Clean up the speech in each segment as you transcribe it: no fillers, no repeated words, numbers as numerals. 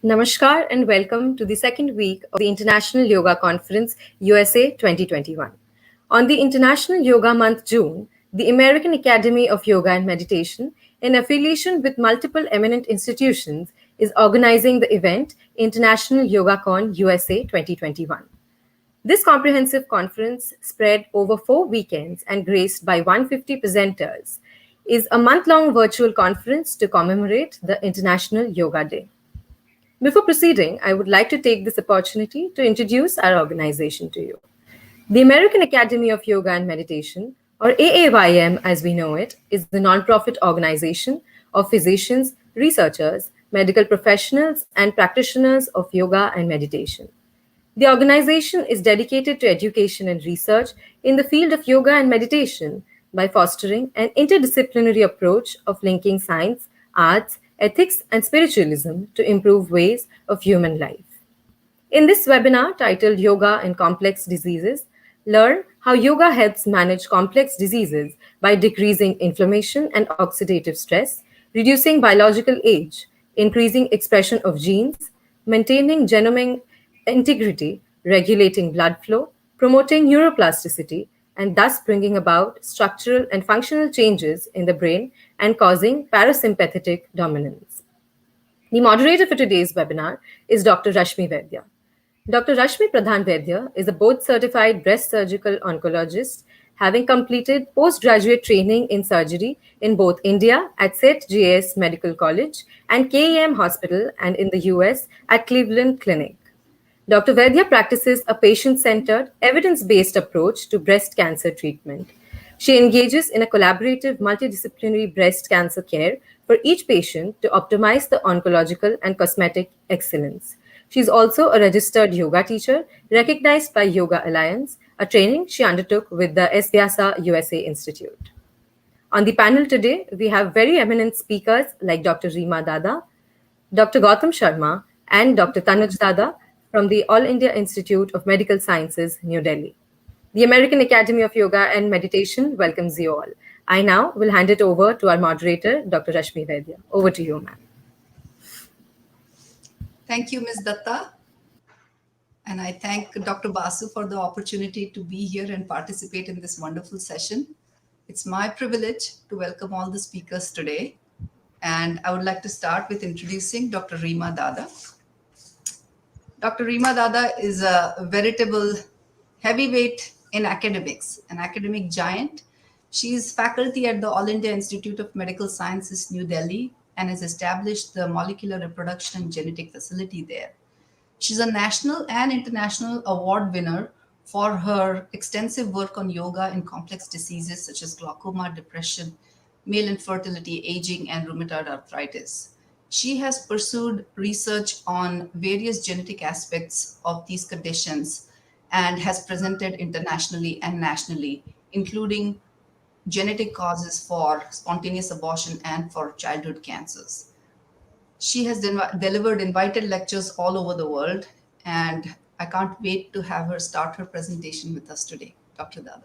Namaskar and welcome to the second week of the International Yoga Conference USA 2021. On the International Yoga Month June, the American Academy of Yoga and Meditation, in affiliation with multiple eminent institutions, is organizing the event International Yoga Con USA 2021. This comprehensive conference, spread over 4 weekends and graced by 150 presenters, is a month-long virtual conference to commemorate the International Yoga Day. Before proceeding, I would like to take this opportunity to introduce our organization to you. The American Academy of Yoga and Meditation, or AAYM as we know it, is the nonprofit organization of physicians, researchers, medical professionals, and practitioners of yoga and meditation. The organization is dedicated to education and research in the field of yoga and meditation by fostering an interdisciplinary approach of linking science, arts, ethics, and spiritualism to improve ways of human life. In this webinar titled Yoga and Complex Diseases, learn how yoga helps manage complex diseases by decreasing inflammation and oxidative stress, reducing biological age, increasing expression of genes, maintaining genomic integrity, regulating blood flow, promoting neuroplasticity, and thus bringing about structural and functional changes in the brain and causing parasympathetic dominance. The moderator for today's webinar is Dr. Rashmi Vaidya. Dr. Rashmi Pradhan Vaidya is a board-certified breast surgical oncologist, having completed postgraduate training in surgery in both India at St. J.S. Medical College and KEM Hospital and in the US at Cleveland Clinic. Dr. Vaidya practices a patient-centered, evidence-based approach to breast cancer treatment. She engages in a collaborative multidisciplinary breast cancer care for each patient to optimize the oncological and cosmetic excellence. She is also a registered yoga teacher recognized by Yoga Alliance, a training she undertook with the Vyasa USA Institute. On the panel today, we have very eminent speakers like Dr. Rima Dada, Dr. Gautam Sharma, and Dr. Tanuj Dada from the All India Institute of Medical Sciences, New Delhi. The American Academy of Yoga and Meditation welcomes you all. I now will hand it over to our moderator, Dr. Rashmi Vaidya. Over to you, ma'am. Thank you, Ms. Datta. And I thank Dr. Basu for the opportunity to be here and participate in this wonderful session. It's my privilege to welcome all the speakers today. And I would like to start with introducing Dr. Rima Dada. Dr. Rima Dada is a veritable heavyweight in academics, an academic giant. She is faculty at the All India Institute of Medical Sciences, New Delhi, and has established the Molecular Reproduction and Genetic Facility there. She's a national and international award winner for her extensive work on yoga and complex diseases such as glaucoma, depression, male infertility, aging, and rheumatoid arthritis. She has pursued research on various genetic aspects of these conditions and has presented internationally and nationally, including genetic causes for spontaneous abortion and for childhood cancers. She has delivered invited lectures all over the world, and I can't wait to have her start her presentation with us today. Dr. Dada.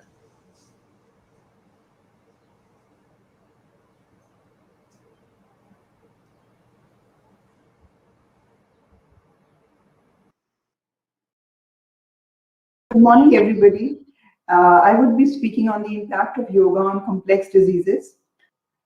Good morning, everybody. I would be speaking on the impact of yoga on complex diseases.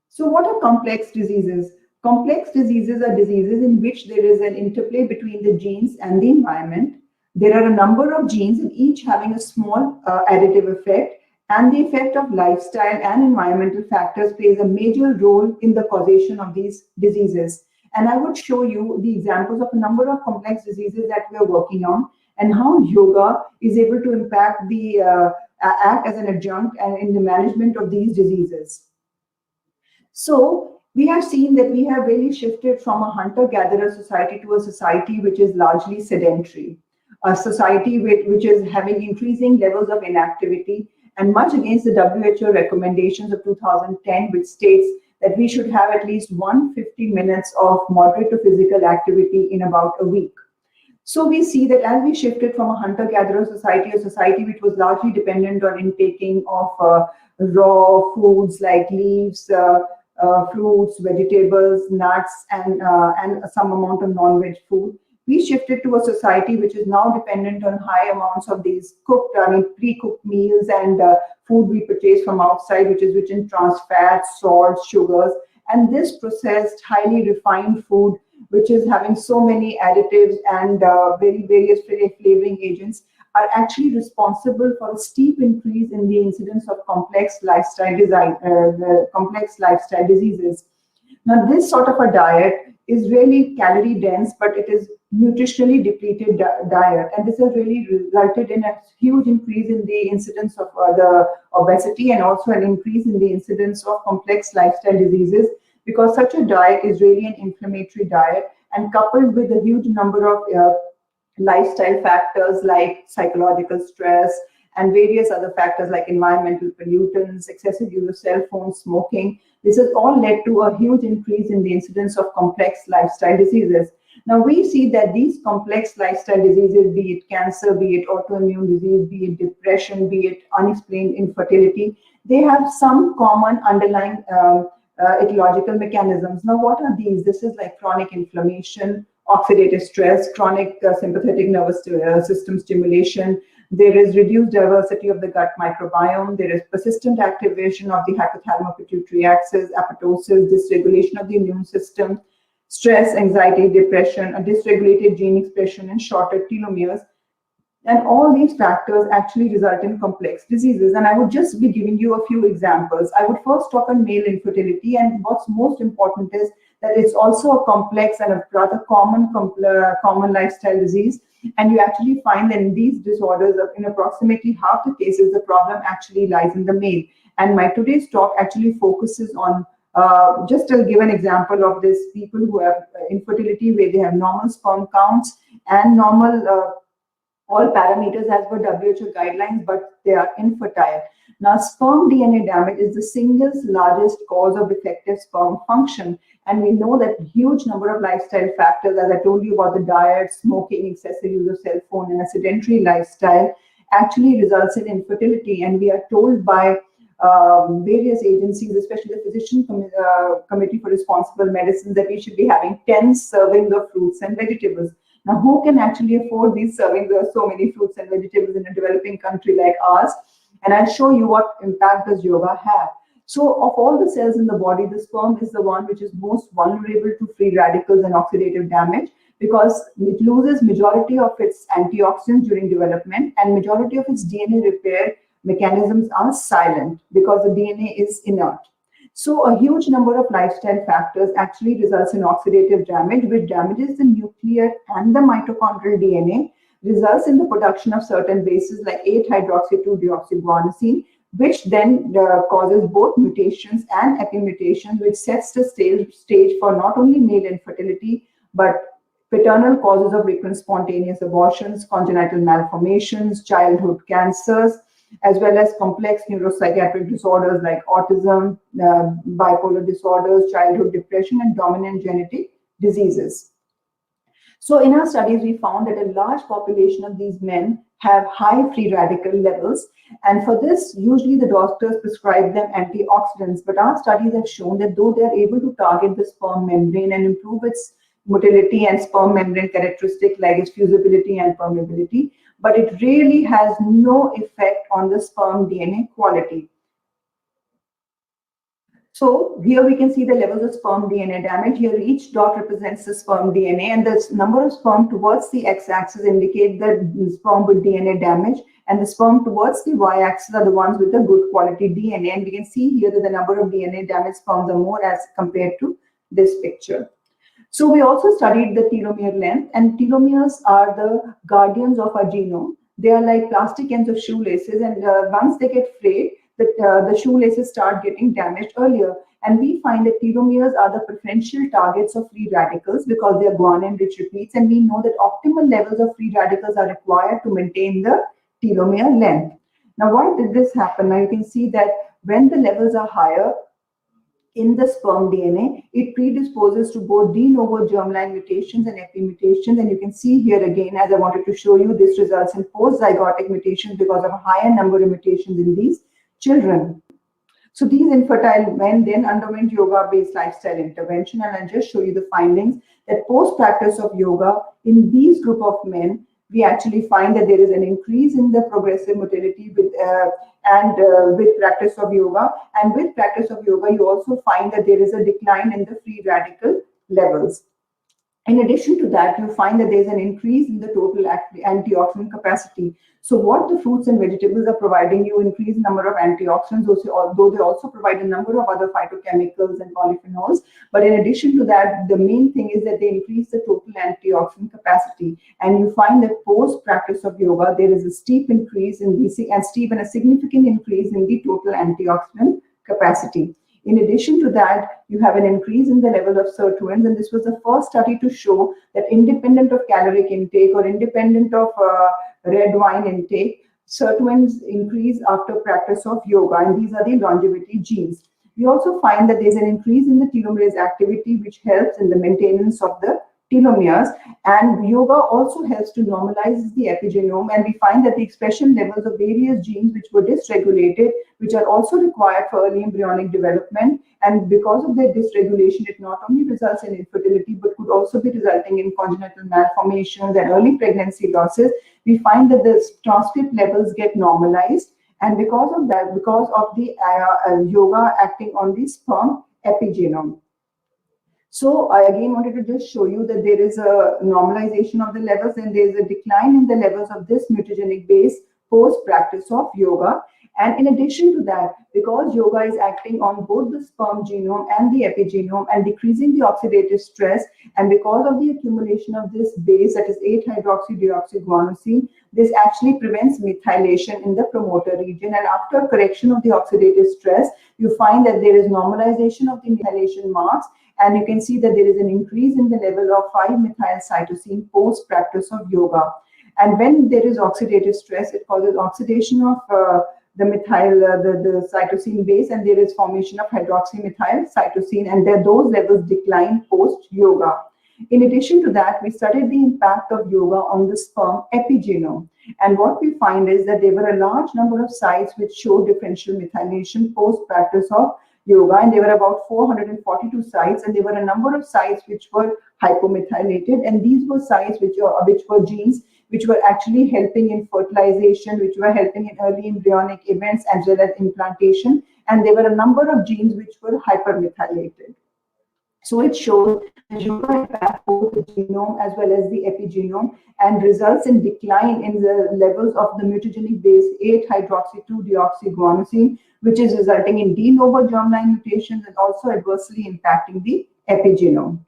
So what are complex diseases? Complex diseases are diseases in which there is an interplay between the genes and the environment. There are a number of genes, and each having a small additive effect, and the effect of lifestyle and environmental factors plays a major role in the causation of these diseases. And I would show you the examples of a number of complex diseases that we are working on, and how yoga is able to impact act as an adjunct and in the management of these diseases. So we have seen that we have really shifted from a hunter-gatherer society to a society which is largely sedentary, a society which is having increasing levels of inactivity, and much against the WHO recommendations of 2010, which states that we should have at least 150 minutes of moderate to physical activity in about a week. So we see that as we shifted from a hunter-gatherer society, a society which was largely dependent on intaking of raw foods like leaves, fruits, vegetables, nuts, and some amount of non-veg food, we shifted to a society which is now dependent on high amounts of these cooked, pre-cooked meals and food we purchase from outside, which is rich in trans fats, salts, sugars, and this processed, highly refined food, which is having so many additives and various flavoring agents, are actually responsible for a steep increase in the incidence of complex lifestyle diseases. Now, this sort of a diet is really calorie dense, but it is nutritionally depleted diet, and this has really resulted in a huge increase in the incidence of the obesity and also an increase in the incidence of complex lifestyle diseases, because such a diet is really an inflammatory diet, and coupled with a huge number of lifestyle factors like psychological stress and various other factors like environmental pollutants, excessive use of cell phones, smoking. This has all led to a huge increase in the incidence of complex lifestyle diseases. Now we see that these complex lifestyle diseases, be it cancer, be it autoimmune disease, be it depression, be it unexplained infertility, they have some common underlying etiological mechanisms. Now what are these? This is like chronic inflammation, oxidative stress, chronic sympathetic nervous system stimulation. There is reduced diversity of the gut microbiome. There is persistent activation of the hypothalamo-pituitary axis, apoptosis, dysregulation of the immune system, stress, anxiety, depression, a dysregulated gene expression, and shorter telomeres. And all these factors actually result in complex diseases. And I would just be giving you a few examples. I would first talk on male infertility, and what's most important is that it's also a complex and a rather common lifestyle disease. And you actually find that in these disorders, in approximately half the cases, the problem actually lies in the male. And my today's talk actually focuses on, just to give an example of this, people who have infertility where they have normal sperm counts and normal all parameters as per WHO guidelines, but they are infertile. Now, sperm DNA damage is the single largest cause of defective sperm function. And we know that huge number of lifestyle factors, as I told you about the diet, smoking, excessive use of cell phone, and a sedentary lifestyle, actually results in infertility. And we are told by various agencies, especially the Physician Committee for Responsible Medicine, that we should be having 10 servings of fruits and vegetables. Now, who can actually afford these servings? There are so many fruits and vegetables in a developing country like ours. And I'll show you what impact does yoga have. So of all the cells in the body, the sperm is the one which is most vulnerable to free radicals and oxidative damage, because it loses majority of its antioxidants during development, and majority of its DNA repair mechanisms are silent because the DNA is inert. So a huge number of lifestyle factors actually results in oxidative damage, which damages the nuclear and the mitochondrial DNA, results in the production of certain bases like 8-hydroxy-2-deoxyguanosine, which then causes both mutations and epimutations, which sets the stage for not only male infertility, but paternal causes of recurrent spontaneous abortions, congenital malformations, childhood cancers, as well as complex neuropsychiatric disorders like autism, bipolar disorders, childhood depression, and dominant genetic diseases. So in our studies, we found that a large population of these men have high free radical levels. And for this, usually the doctors prescribe them antioxidants. But our studies have shown that though they are able to target the sperm membrane and improve its motility and sperm membrane characteristic like its fusibility and permeability, but it really has no effect on the sperm DNA quality. So here we can see the levels of sperm DNA damage. Here each dot represents the sperm DNA, and the number of sperm towards the x-axis indicate the sperm with DNA damage, and the sperm towards the y-axis are the ones with the good quality DNA. And we can see here that the number of DNA damaged sperms are more as compared to this picture. So we also studied the telomere length, and telomeres are the guardians of our genome. They are like plastic ends of shoelaces, and once they get frayed, the shoelaces start getting damaged earlier. And we find that telomeres are the preferential targets of free radicals because they are guanine-rich repeats, and we know that optimal levels of free radicals are required to maintain the telomere length. Now, why did this happen? Now, you can see that when the levels are higher in the sperm DNA, it predisposes to both de novo germline mutations and epimutations. And you can see here again, as I wanted to show you, this results in post-zygotic mutations because of a higher number of mutations in these children. So these infertile men then underwent yoga-based lifestyle intervention, and I'll just show you the findings that post-practice of yoga in these group of men, we actually find that there is an increase in the progressive motility with practice of yoga. And with practice of yoga, you also find that there is a decline in the free radical levels. In addition to that, you find that there's an increase in the total antioxidant capacity. So what the fruits and vegetables are providing you, increased number of antioxidants, although they also provide a number of other phytochemicals and polyphenols. But in addition to that, the main thing is that they increase the total antioxidant capacity. And you find that post-practice of yoga, there is a steep increase in a significant increase in the total antioxidant capacity. In addition to that, you have an increase in the level of sirtuins, and this was the first study to show that independent of caloric intake or independent of red wine intake, sirtuins increase after practice of yoga, and these are the longevity genes. We also find that there's an increase in the telomerase activity, which helps in the maintenance of the telomeres, and yoga also helps to normalize the epigenome, and we find that the expression levels of various genes which were dysregulated, which are also required for early embryonic development, and because of their dysregulation, it not only results in infertility but could also be resulting in congenital malformations and early pregnancy losses. We find that the transcript levels get normalized, and because of that, because of the yoga acting on the sperm epigenome. So I again wanted to just show you that there is a normalization of the levels and there is a decline in the levels of this mutagenic base post-practice of yoga. And in addition to that, because yoga is acting on both the sperm genome and the epigenome and decreasing the oxidative stress, and because of the accumulation of this base, that is 8-hydroxydeoxyguanosine, this actually prevents methylation in the promoter region. And after correction of the oxidative stress, you find that there is normalization of the methylation marks, and you can see that there is an increase in the level of 5-methylcytosine post-practice of yoga. And when there is oxidative stress, it causes oxidation of the cytosine base, and there is formation of hydroxymethylcytosine, and those levels decline post-yoga. In addition to that, we studied the impact of yoga on the sperm epigenome. And what we find is that there were a large number of sites which showed differential methylation post-practice of yoga, and there were about 442 sites, and there were a number of sites which were hypomethylated, and these were sites which were genes which were actually helping in fertilization, which were helping in early embryonic events as well as implantation, and there were a number of genes which were hypermethylated. So it shows that yoga impacts both the genome as well as the epigenome and results in decline in the levels of the mutagenic base 8-hydroxy-2-deoxyguanosine, which is resulting in de novo germline mutations and also adversely impacting the epigenome.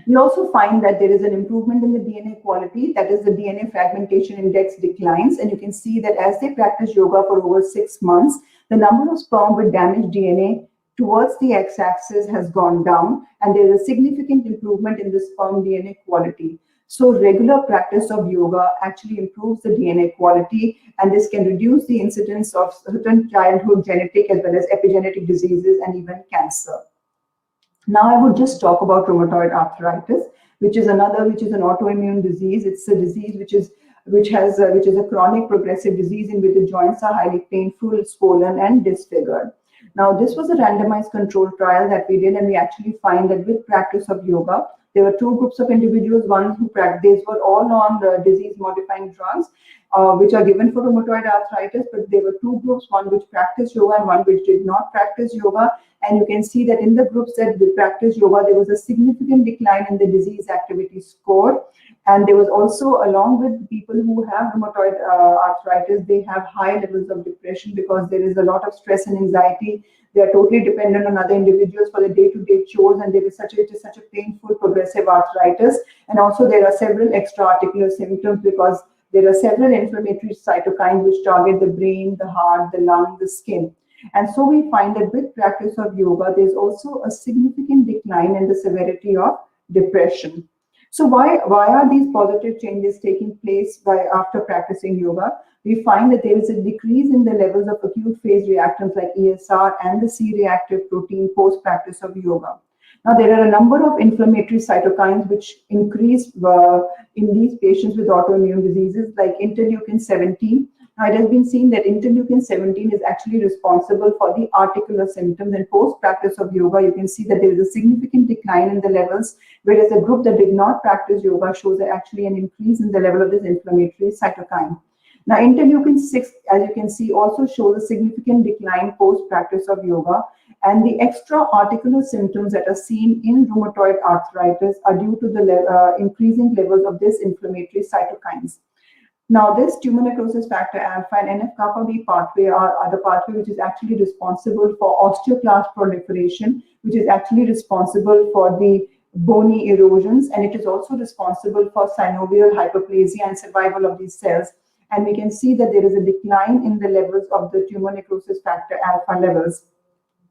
We also find that there is an improvement in the DNA quality, that is the DNA fragmentation index declines, and you can see that as they practice yoga for over 6 months, the number of sperm with damaged DNA towards the x-axis has gone down, and there is a significant improvement in the sperm DNA quality. So regular practice of yoga actually improves the DNA quality, and this can reduce the incidence of certain childhood genetic as well as epigenetic diseases and even cancer. Now I would just talk about rheumatoid arthritis, which is an autoimmune disease. It's a disease which is a chronic progressive disease in which the joints are highly painful, swollen, and disfigured. Now, this was a randomized controlled trial that we did, and we actually find that with practice of yoga, there were 2 groups of individuals. One who practiced were all on disease-modifying drugs, which are given for rheumatoid arthritis, but there were 2 groups, one which practiced yoga and one which did not practice yoga. And you can see that in the groups that did practice yoga, there was a significant decline in the disease activity score. And there was also, along with people who have rheumatoid arthritis, they have high levels of depression because there is a lot of stress and anxiety. They are totally dependent on other individuals for the day-to-day chores, and it is such a painful progressive arthritis. And also there are several extra-articular symptoms because there are several inflammatory cytokines which target the brain, the heart, the lung, the skin. And so we find that with practice of yoga, there's also a significant decline in the severity of depression. So why are these positive changes taking place after practicing yoga? We find that there is a decrease in the levels of acute phase reactants like ESR and the C-reactive protein post-practice of yoga. Now, there are a number of inflammatory cytokines which increase in these patients with autoimmune diseases like interleukin-17, It has been seen that interleukin 17 is actually responsible for the articular symptoms, and post-practice of yoga, you can see that there is a significant decline in the levels, whereas a group that did not practice yoga shows actually an increase in the level of this inflammatory cytokine. Now, interleukin 6, as you can see, also shows a significant decline post-practice of yoga, and the extra-articular symptoms that are seen in rheumatoid arthritis are due to the increasing levels of this inflammatory cytokines. Now, this tumor necrosis factor alpha and NF-kappa B pathway are the pathway which is actually responsible for osteoclast proliferation, which is actually responsible for the bony erosions, and it is also responsible for synovial hyperplasia and survival of these cells. And we can see that there is a decline in the levels of the tumor necrosis factor alpha levels.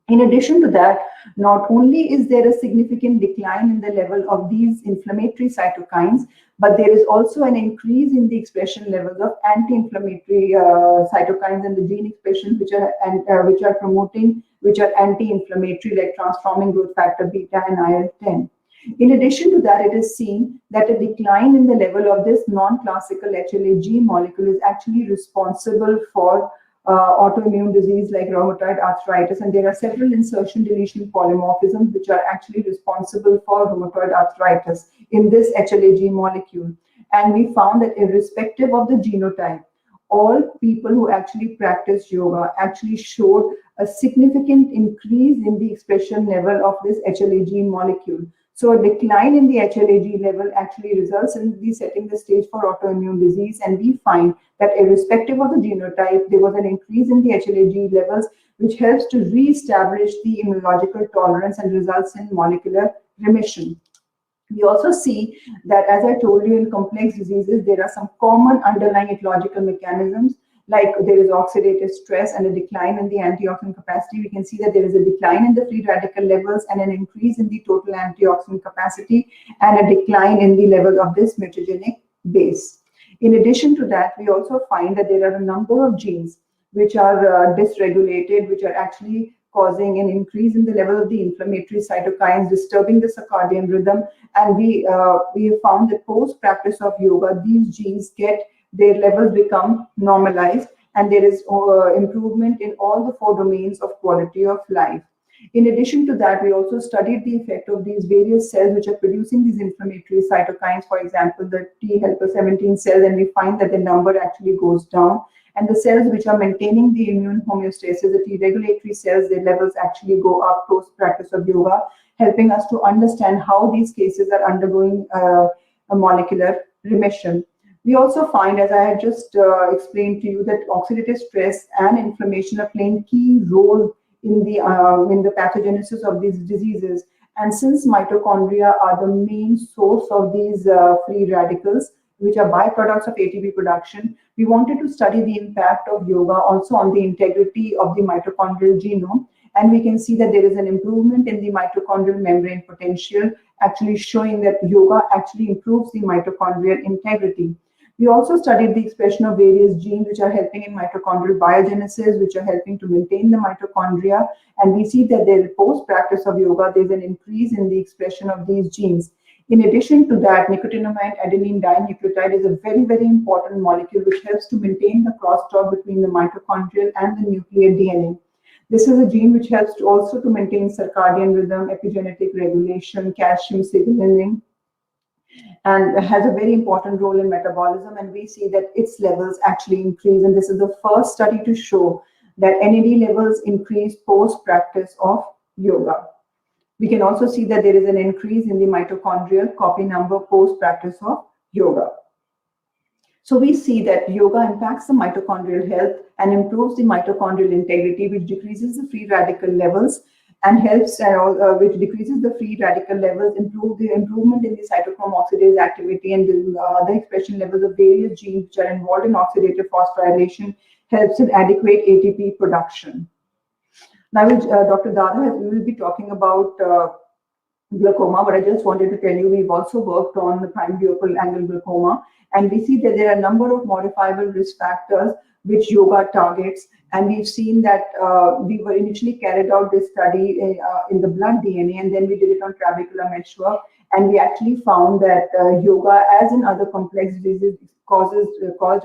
In addition to that, not only is there a significant decline in the level of these inflammatory cytokines, but there is also an increase in the expression levels of anti-inflammatory cytokines and the gene expression which are anti-inflammatory, like transforming growth factor beta and IL-10. In addition to that, it is seen that a decline in the level of this non-classical HLA-G molecule is actually responsible for autoimmune disease like rheumatoid arthritis, and there are several insertion deletion polymorphisms which are actually responsible for rheumatoid arthritis in this HLA-G molecule. And we found that irrespective of the genotype, all people who actually practice yoga actually showed a significant increase in the expression level of this HLA-G molecule. So a decline in the HLA-G level actually results in setting the stage for autoimmune disease, and we find that irrespective of the genotype, there was an increase in the HLA-G levels, which helps to re-establish the immunological tolerance and results in molecular remission. We also see that, as I told you, in complex diseases, there are some common underlying ecological mechanisms, like there is oxidative stress and a decline in the antioxidant capacity. We can see that there is a decline in the free radical levels and an increase in the total antioxidant capacity and a decline in the level of this mutagenic base. In addition to that, we also find that there are a number of genes which are dysregulated, which are actually causing an increase in the level of the inflammatory cytokines, disturbing the circadian rhythm. And we have found that post-practice of yoga, these genes their levels become normalized, and there is improvement in all the 4 domains of quality of life. In addition to that, we also studied the effect of these various cells which are producing these inflammatory cytokines, for example, the T helper 17 cells, and we find that the number actually goes down. And the cells which are maintaining the immune homeostasis, the T regulatory cells, their levels actually go up post-practice of yoga, helping us to understand how these cases are undergoing a molecular remission. We also find, as I had just explained to you, that oxidative stress and inflammation are playing key role in the pathogenesis of these diseases. And since mitochondria are the main source of these free radicals, which are byproducts of ATP production, we wanted to study the impact of yoga also on the integrity of the mitochondrial genome. And we can see that there is an improvement in the mitochondrial membrane potential, actually showing that yoga actually improves the mitochondrial integrity. We also studied the expression of various genes which are helping in mitochondrial biogenesis, which are helping to maintain the mitochondria. And we see that there, post-practice of yoga, there's an increase in the expression of these genes. In addition to that, nicotinamide adenine dinucleotide is a very, very important molecule which helps to maintain the crosstalk between the mitochondrial and the nuclear DNA. This is a gene which helps to also to maintain circadian rhythm, epigenetic regulation, calcium signaling, and has a very important role in metabolism. And we see that its levels actually increase. And this is the first study to show that NAD levels increase post-practice of yoga. We can also see that there is an increase in the mitochondrial copy number post-practice of yoga. So we see that yoga impacts the mitochondrial health and improves the mitochondrial integrity, which decreases the free radical levels and helps, which decreases the free radical levels, improvement in the cytochrome oxidase activity, and the expression levels of various genes which are involved in oxidative phosphorylation, helps in adequate ATP production. Now, Dr. Dada will be talking about glaucoma, but I just wanted to tell you we've also worked on the primary open angle glaucoma, and we see that there are a number of modifiable risk factors which yoga targets, and we've seen that we were initially carried out this study in the blood DNA, and then we did it on trabecular meshwork, And we actually found that yoga, as in other complex diseases, caused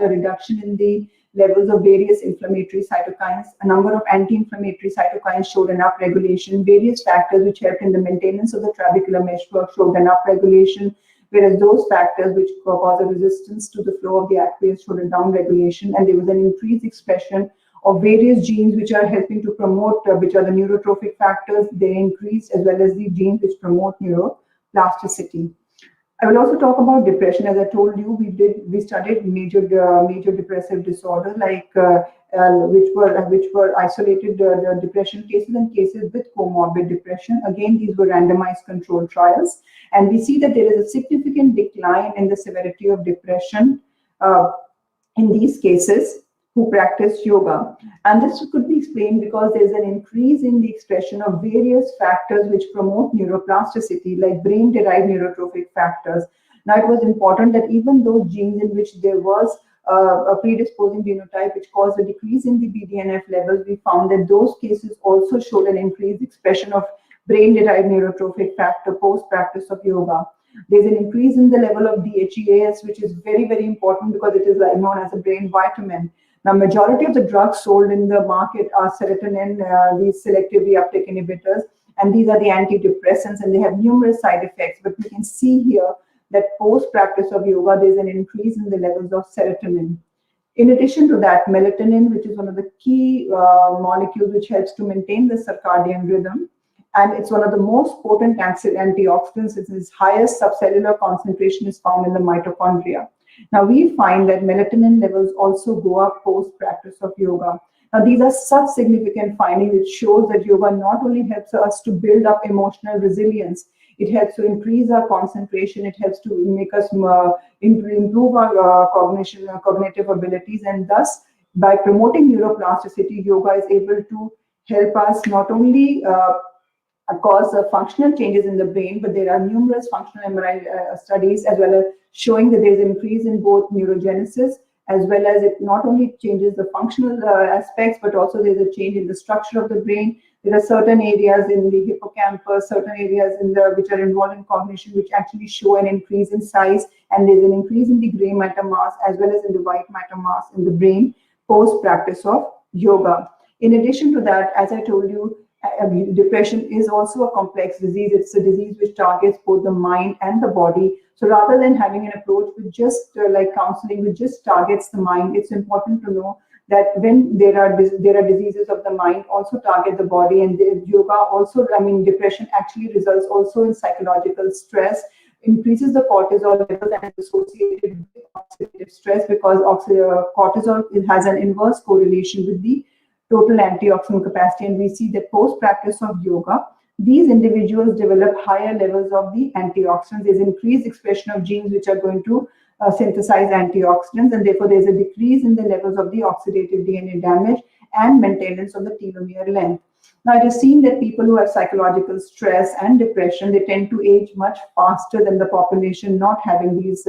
a reduction in the levels of various inflammatory cytokines. A number of anti-inflammatory cytokines showed an upregulation. Various factors which helped in the maintenance of the trabecular meshwork showed an upregulation, whereas those factors which cause a resistance to the flow of the aqueous showed a downregulation, and there was an increased expression of various genes which are helping to promote, which are the neurotrophic factors. They increased, as well as the genes which promote neuroplasticity. I will also talk about depression. As I told you, we studied major depressive disorders like which were isolated depression cases and cases with comorbid depression. Again, these were randomized controlled trials, and we see that there is a significant decline in the severity of depression in these cases who practice yoga. And this could be explained because there's an increase in the expression of various factors which promote neuroplasticity, like brain-derived neurotrophic factors. Now, it was important that even those genes in which there was a predisposing genotype which caused a decrease in the BDNF levels, we found that those cases also showed an increased expression of brain-derived neurotrophic factor post-practice of yoga. There's an increase in the level of DHEAS, which is very, very important because it is known as a brain vitamin. Now, majority of the drugs sold in the market are serotonin, these selective reuptake inhibitors, and these are the antidepressants, and they have numerous side effects. But we can see here that post-practice of yoga, there's an increase in the levels of serotonin. In addition to that, melatonin, which is one of the key molecules which helps to maintain the circadian rhythm, and it's one of the most potent antioxidants. Its highest subcellular concentration is found in the mitochondria. Now, we find that melatonin levels also go up post-practice of yoga. Now, these are such significant findings. It shows that yoga not only helps us to build up emotional resilience, it helps to increase our concentration, it helps to make us improve our cognitive abilities, and thus, by promoting neuroplasticity, yoga is able to help us not only cause functional changes in the brain, but there are numerous functional MRI studies as well as showing that there is an increase in both neurogenesis, as well as it not only changes the functional aspects, but also there's a change in the structure of the brain. There are certain areas in the hippocampus, certain areas in which are involved in cognition, which actually show an increase in size, and there's an increase in the gray matter mass as well as in the white matter mass in the brain post practice of yoga. In addition to that, as I told you, depression is also a complex disease. It's a disease which targets both the mind and the body. So rather than having an approach with just like counseling, which just targets the mind, it's important to know that when there are diseases of the mind also target the body, and the yoga also, depression actually results also in psychological stress, increases the cortisol levels and is associated with oxidative stress, because cortisol has an inverse correlation with the total antioxidant capacity. And we see that post-practice of yoga, these individuals develop higher levels of the antioxidants. There's increased expression of genes which are going to synthesize antioxidants, and therefore there's a decrease in the levels of the oxidative DNA damage and maintenance of the telomere length. Now, it is seen that people who have psychological stress and depression, they tend to age much faster than the population not having these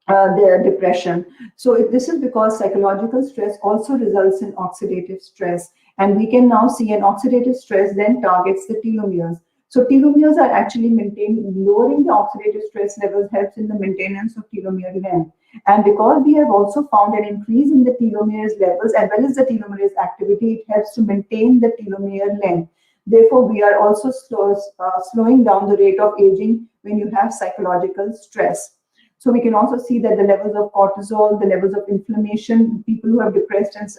their depression. So this is because psychological stress also results in oxidative stress, and we can now see an oxidative stress then targets the telomeres. So telomeres are actually maintained. Lowering the oxidative stress levels helps in the maintenance of telomere length. And because we have also found an increase in the telomeres levels as well as the telomerase activity, it helps to maintain the telomere length. Therefore, we are also slowing down the rate of aging when you have psychological stress. So we can also see that the levels of cortisol, the levels of inflammation, people who have depressed and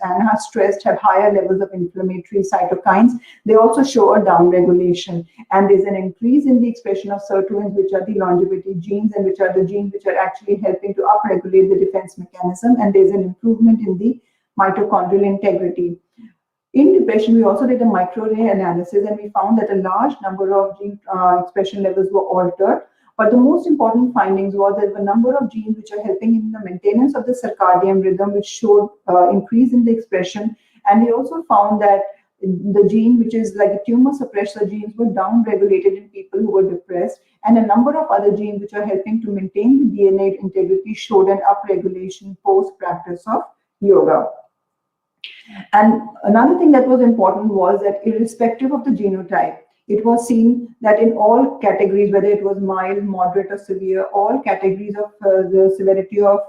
are stressed have higher levels of inflammatory cytokines. They also show a downregulation. And there's an increase in the expression of sirtuins, which are the longevity genes, and which are the genes which are actually helping to upregulate the defense mechanism. And there's an improvement in the mitochondrial integrity. In depression, we also did a microarray analysis, and we found that a large number of gene expression levels were altered. But the most important findings was that a number of genes which are helping in the maintenance of the circadian rhythm, which showed increase in the expression. And we also found that the gene, which is like a tumor suppressor genes, were down-regulated in people who were depressed. And a number of other genes which are helping to maintain the DNA integrity showed an upregulation post-practice of yoga. And another thing that was important was that irrespective of the genotype, It was seen that in all categories, whether it was mild, moderate, or severe, all categories of the severity of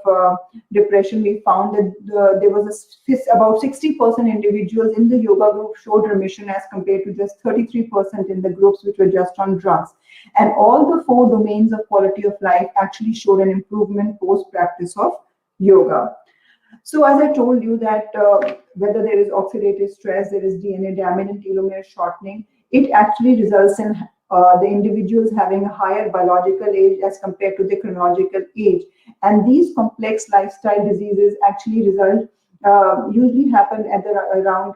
depression, we found that there was about 60% individuals in the yoga group showed remission as compared to just 33% in the groups which were just on drugs. And all the four domains of quality of life actually showed an improvement post practice of yoga. So as I told you that whether there is oxidative stress, there is DNA damage and telomere shortening, it actually results in the individuals having a higher biological age as compared to the chronological age. And these complex lifestyle diseases actually result, usually happen at the around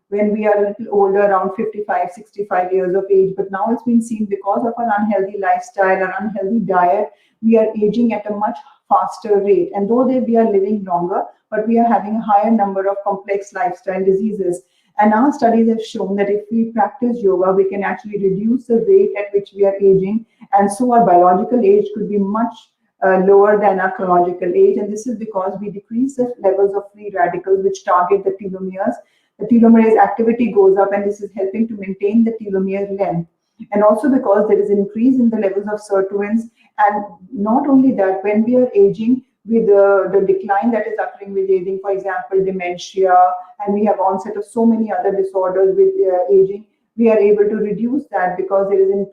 when we are a little older, around 55, 65 years of age. But now it's been seen because of our unhealthy lifestyle and unhealthy diet, we are aging at a much faster rate. And though we are living longer, but we are having a higher number of complex lifestyle diseases. And our studies have shown that if we practice yoga, we can actually reduce the rate at which we are aging. And so our biological age could be much lower than our chronological age. And this is because we decrease the levels of free radicals which target the telomeres. The telomerase activity goes up, and this is helping to maintain the telomere length. And also because there is an increase in the levels of sirtuins. And not only that, when we are aging, with the decline that is occurring with aging, for example, dementia, and we have onset of so many other disorders with aging, we are able to reduce that because there is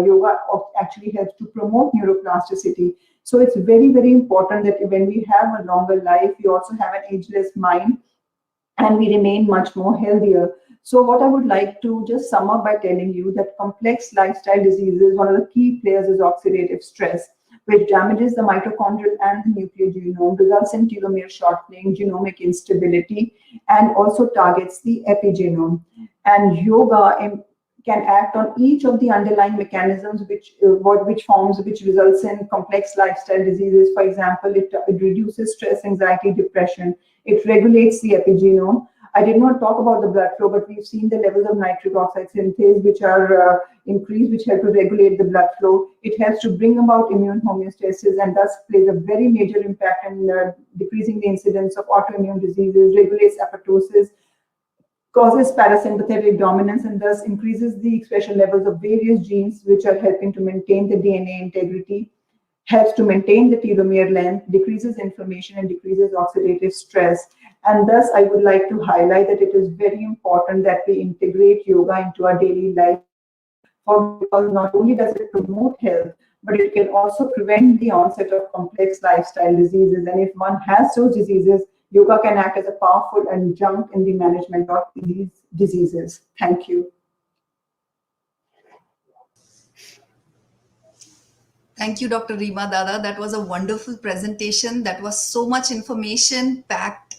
yoga actually helps to promote neuroplasticity. So it's very, very important that when we have a longer life, we also have an ageless mind and we remain much more healthier. So what I would like to just sum up by telling you that complex lifestyle diseases, one of the key players is oxidative stress, which damages the mitochondrial and the nuclear genome, results in telomere shortening, genomic instability, and also targets the epigenome. And yoga can act on each of the underlying mechanisms which results in complex lifestyle diseases. For example, it reduces stress, anxiety, depression. It regulates the epigenome. I did not talk about the blood flow, but we've seen the levels of nitric oxide synthase, which are increased, which help to regulate the blood flow. It helps to bring about immune homeostasis and thus plays a very major impact in decreasing the incidence of autoimmune diseases, regulates apoptosis, causes parasympathetic dominance, and thus increases the expression levels of various genes which are helping to maintain the DNA integrity, helps to maintain the telomere length, decreases inflammation, and decreases oxidative stress. And thus, I would like to highlight that it is very important that we integrate yoga into our daily life, because not only does it promote health, but it can also prevent the onset of complex lifestyle diseases. And if one has those diseases, yoga can act as a powerful adjunct in the management of these diseases. Thank you. Thank you, Dr. Rima Dada. That was a wonderful presentation. That was so much information packed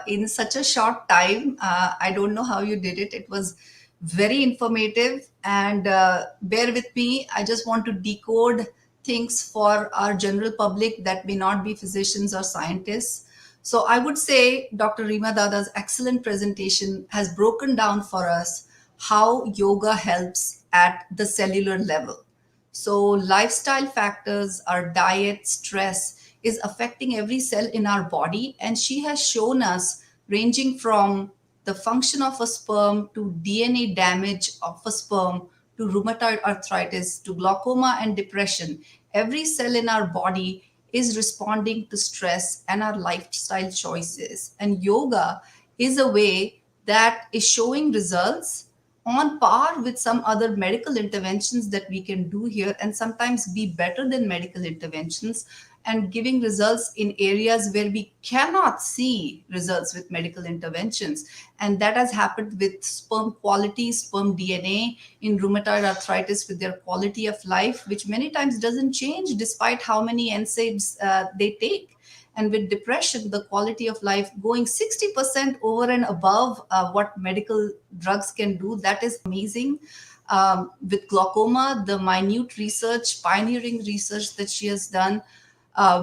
in such a short time. I don't know how you did it. It was very informative. And bear with me, I just want to decode things for our general public that may not be physicians or scientists. So I would say Dr. Rima Dada's excellent presentation has broken down for us how yoga helps at the cellular level. So lifestyle factors, our diet, stress is affecting every cell in our body. And she has shown us ranging from the function of a sperm to DNA damage of a sperm to rheumatoid arthritis to glaucoma and depression. Every cell in our body is responding to stress and our lifestyle choices. And yoga is a way that is showing results on par with some other medical interventions that we can do here, and sometimes be better than medical interventions, and giving results in areas where we cannot see results with medical interventions. And that has happened with sperm quality, sperm DNA, in rheumatoid arthritis with their quality of life, which many times doesn't change despite how many NSAIDs they take. And with depression, the quality of life going 60% over and above what medical drugs can do. That is amazing. With glaucoma, the minute research, pioneering research that she has done,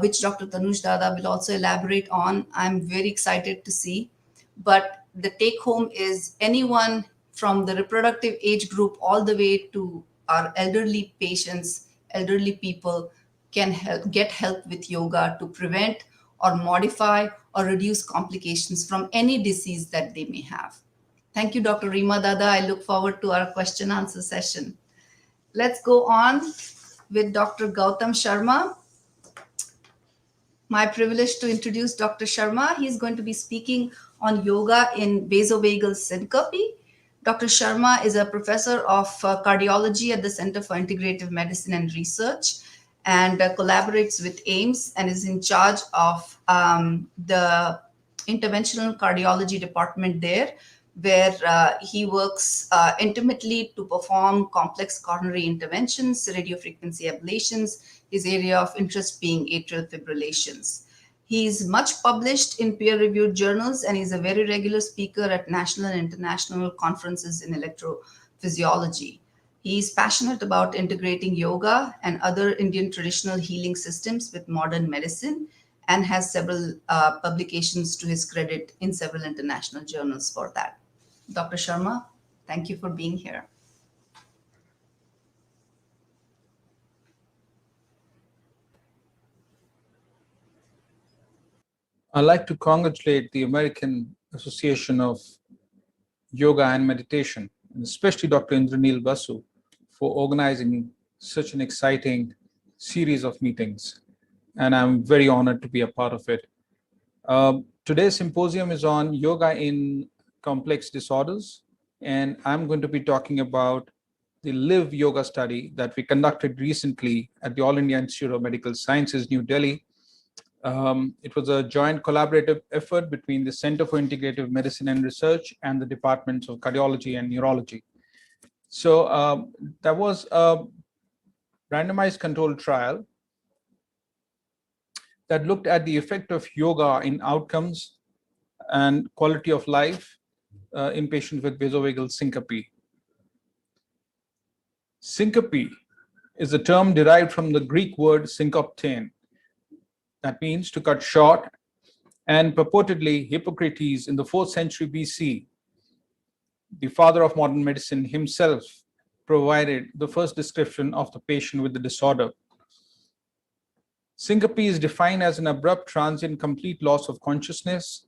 which Dr. Tanuj Dada will also elaborate on, I'm very excited to see. But the take home is anyone from the reproductive age group all the way to our elderly patients, elderly people can get help with yoga to prevent or modify or reduce complications from any disease that they may have. Thank you, Dr. Rima Dada. I look forward to our question answer session. Let's go on with Dr. Gautam Sharma. My privilege to introduce Dr. Sharma. He's going to be speaking on yoga in vasovagal syncope. Dr. Sharma is a professor of cardiology at the Center for Integrative Medicine and Research and collaborates with AIIMS and is in charge of the interventional cardiology department there, where he works intimately to perform complex coronary interventions, radiofrequency ablations, his area of interest being atrial fibrillations. He is much published in peer-reviewed journals and is a very regular speaker at national and international conferences in electrophysiology. He is passionate about integrating yoga and other Indian traditional healing systems with modern medicine and has several publications to his credit in several international journals for that. Dr. Sharma, thank you for being here. I'd like to congratulate the American Association of Yoga and Meditation, and especially Dr. Indranil Basu, for organizing such an exciting series of meetings. And I'm very honored to be a part of it. Today's symposium is on yoga in complex disorders, and I'm going to be talking about the LIVE yoga study that we conducted recently at the All India Institute of Medical Sciences, New Delhi. It was a joint collaborative effort between the Center for Integrative Medicine and Research and the departments of cardiology and neurology. So that was a randomized controlled trial that looked at the effect of yoga in outcomes and quality of life in patients with vasovagal syncope. Syncope is a term derived from the Greek word synkoptein. That means to cut short, and purportedly Hippocrates in the 4th century BC, the father of modern medicine himself, provided the first description of the patient with the disorder. Syncope is defined as an abrupt, transient, complete loss of consciousness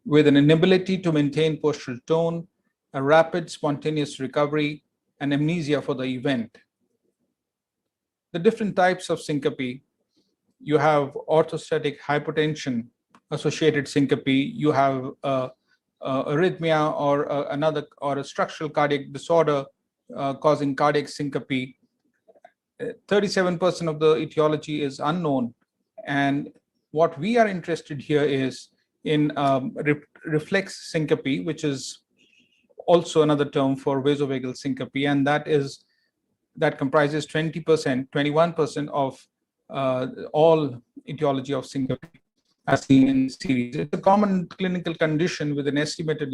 with an inability to maintain postural tone, a rapid, spontaneous recovery, and amnesia for the event. The different types of syncope: you have orthostatic hypotension associated syncope, you have arrhythmia or a structural cardiac disorder causing cardiac syncope. 37% of the etiology is unknown, and what we are interested here is in reflex syncope, which is also another term for vasovagal syncope, and that comprises 20%, 21% of all etiology of syncope as seen in the series. It's a common clinical condition with an estimated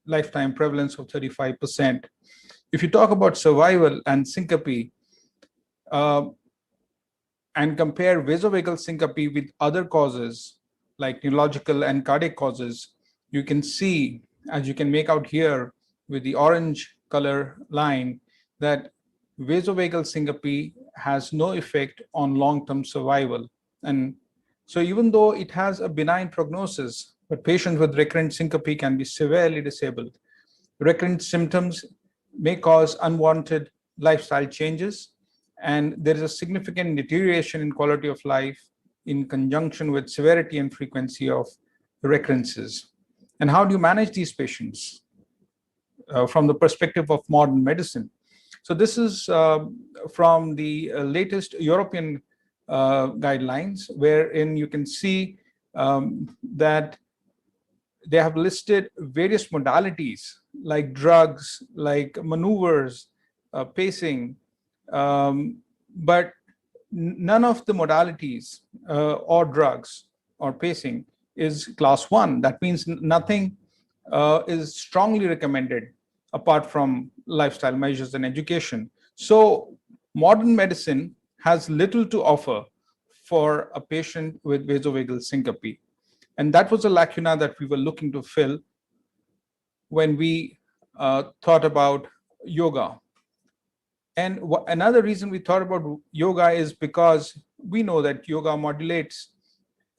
lifetime prevalence of 35%. If you talk about survival and syncope and compare vasovagal syncope with other causes like neurological and cardiac causes, you can see, as you can make out here with the orange color line, that vasovagal syncope has no effect on long-term survival. And so even though it has a benign prognosis, but patients with recurrent syncope can be severely disabled. Recurrent symptoms may cause unwanted lifestyle changes, and there is a significant deterioration in quality of life in conjunction with severity and frequency of recurrences. And how do you manage these patients from the perspective of modern medicine? So this is from the latest European guidelines, wherein you can see that they have listed various modalities like drugs, like maneuvers, pacing, but none of the modalities or drugs or pacing is class 1. That means nothing is strongly recommended apart from lifestyle measures and education. So modern medicine has little to offer for a patient with vasovagal syncope. And that was a lacuna that we were looking to fill when we thought about yoga. And another reason we thought about yoga is because we know that yoga modulates,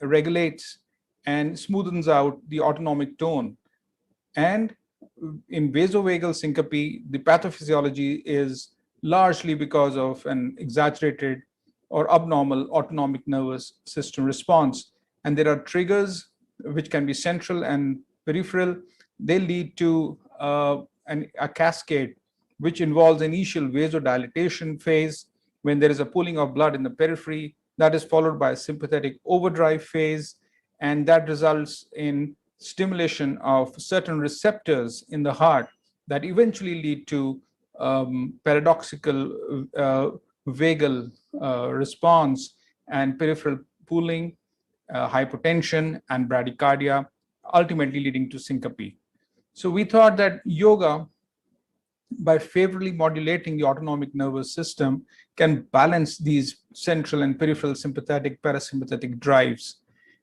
regulates, and smoothens out the autonomic tone. And in vasovagal syncope, the pathophysiology is largely because of an exaggerated or abnormal autonomic nervous system response. And there are triggers which can be central and peripheral. They lead to a cascade which involves initial vasodilatation phase when there is a pooling of blood in the periphery. That is followed by a sympathetic overdrive phase, and that results in stimulation of certain receptors in the heart that eventually lead to paradoxical vagal response and peripheral pooling, hypotension, and bradycardia, ultimately leading to syncope. So we thought that yoga, by favorably modulating the autonomic nervous system, can balance these central and peripheral sympathetic, parasympathetic drives.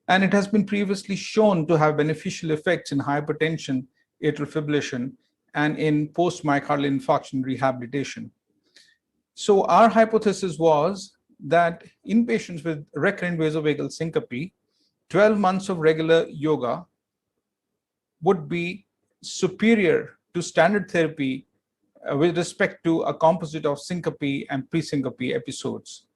And it has been previously shown to have beneficial effects in hypertension, atrial fibrillation, and in post-myocardial infarction rehabilitation. So our hypothesis was that in patients with recurrent vasovagal syncope, 12 months of regular yoga would be superior to standard therapy with respect to a composite of syncope and pre-syncope episodes.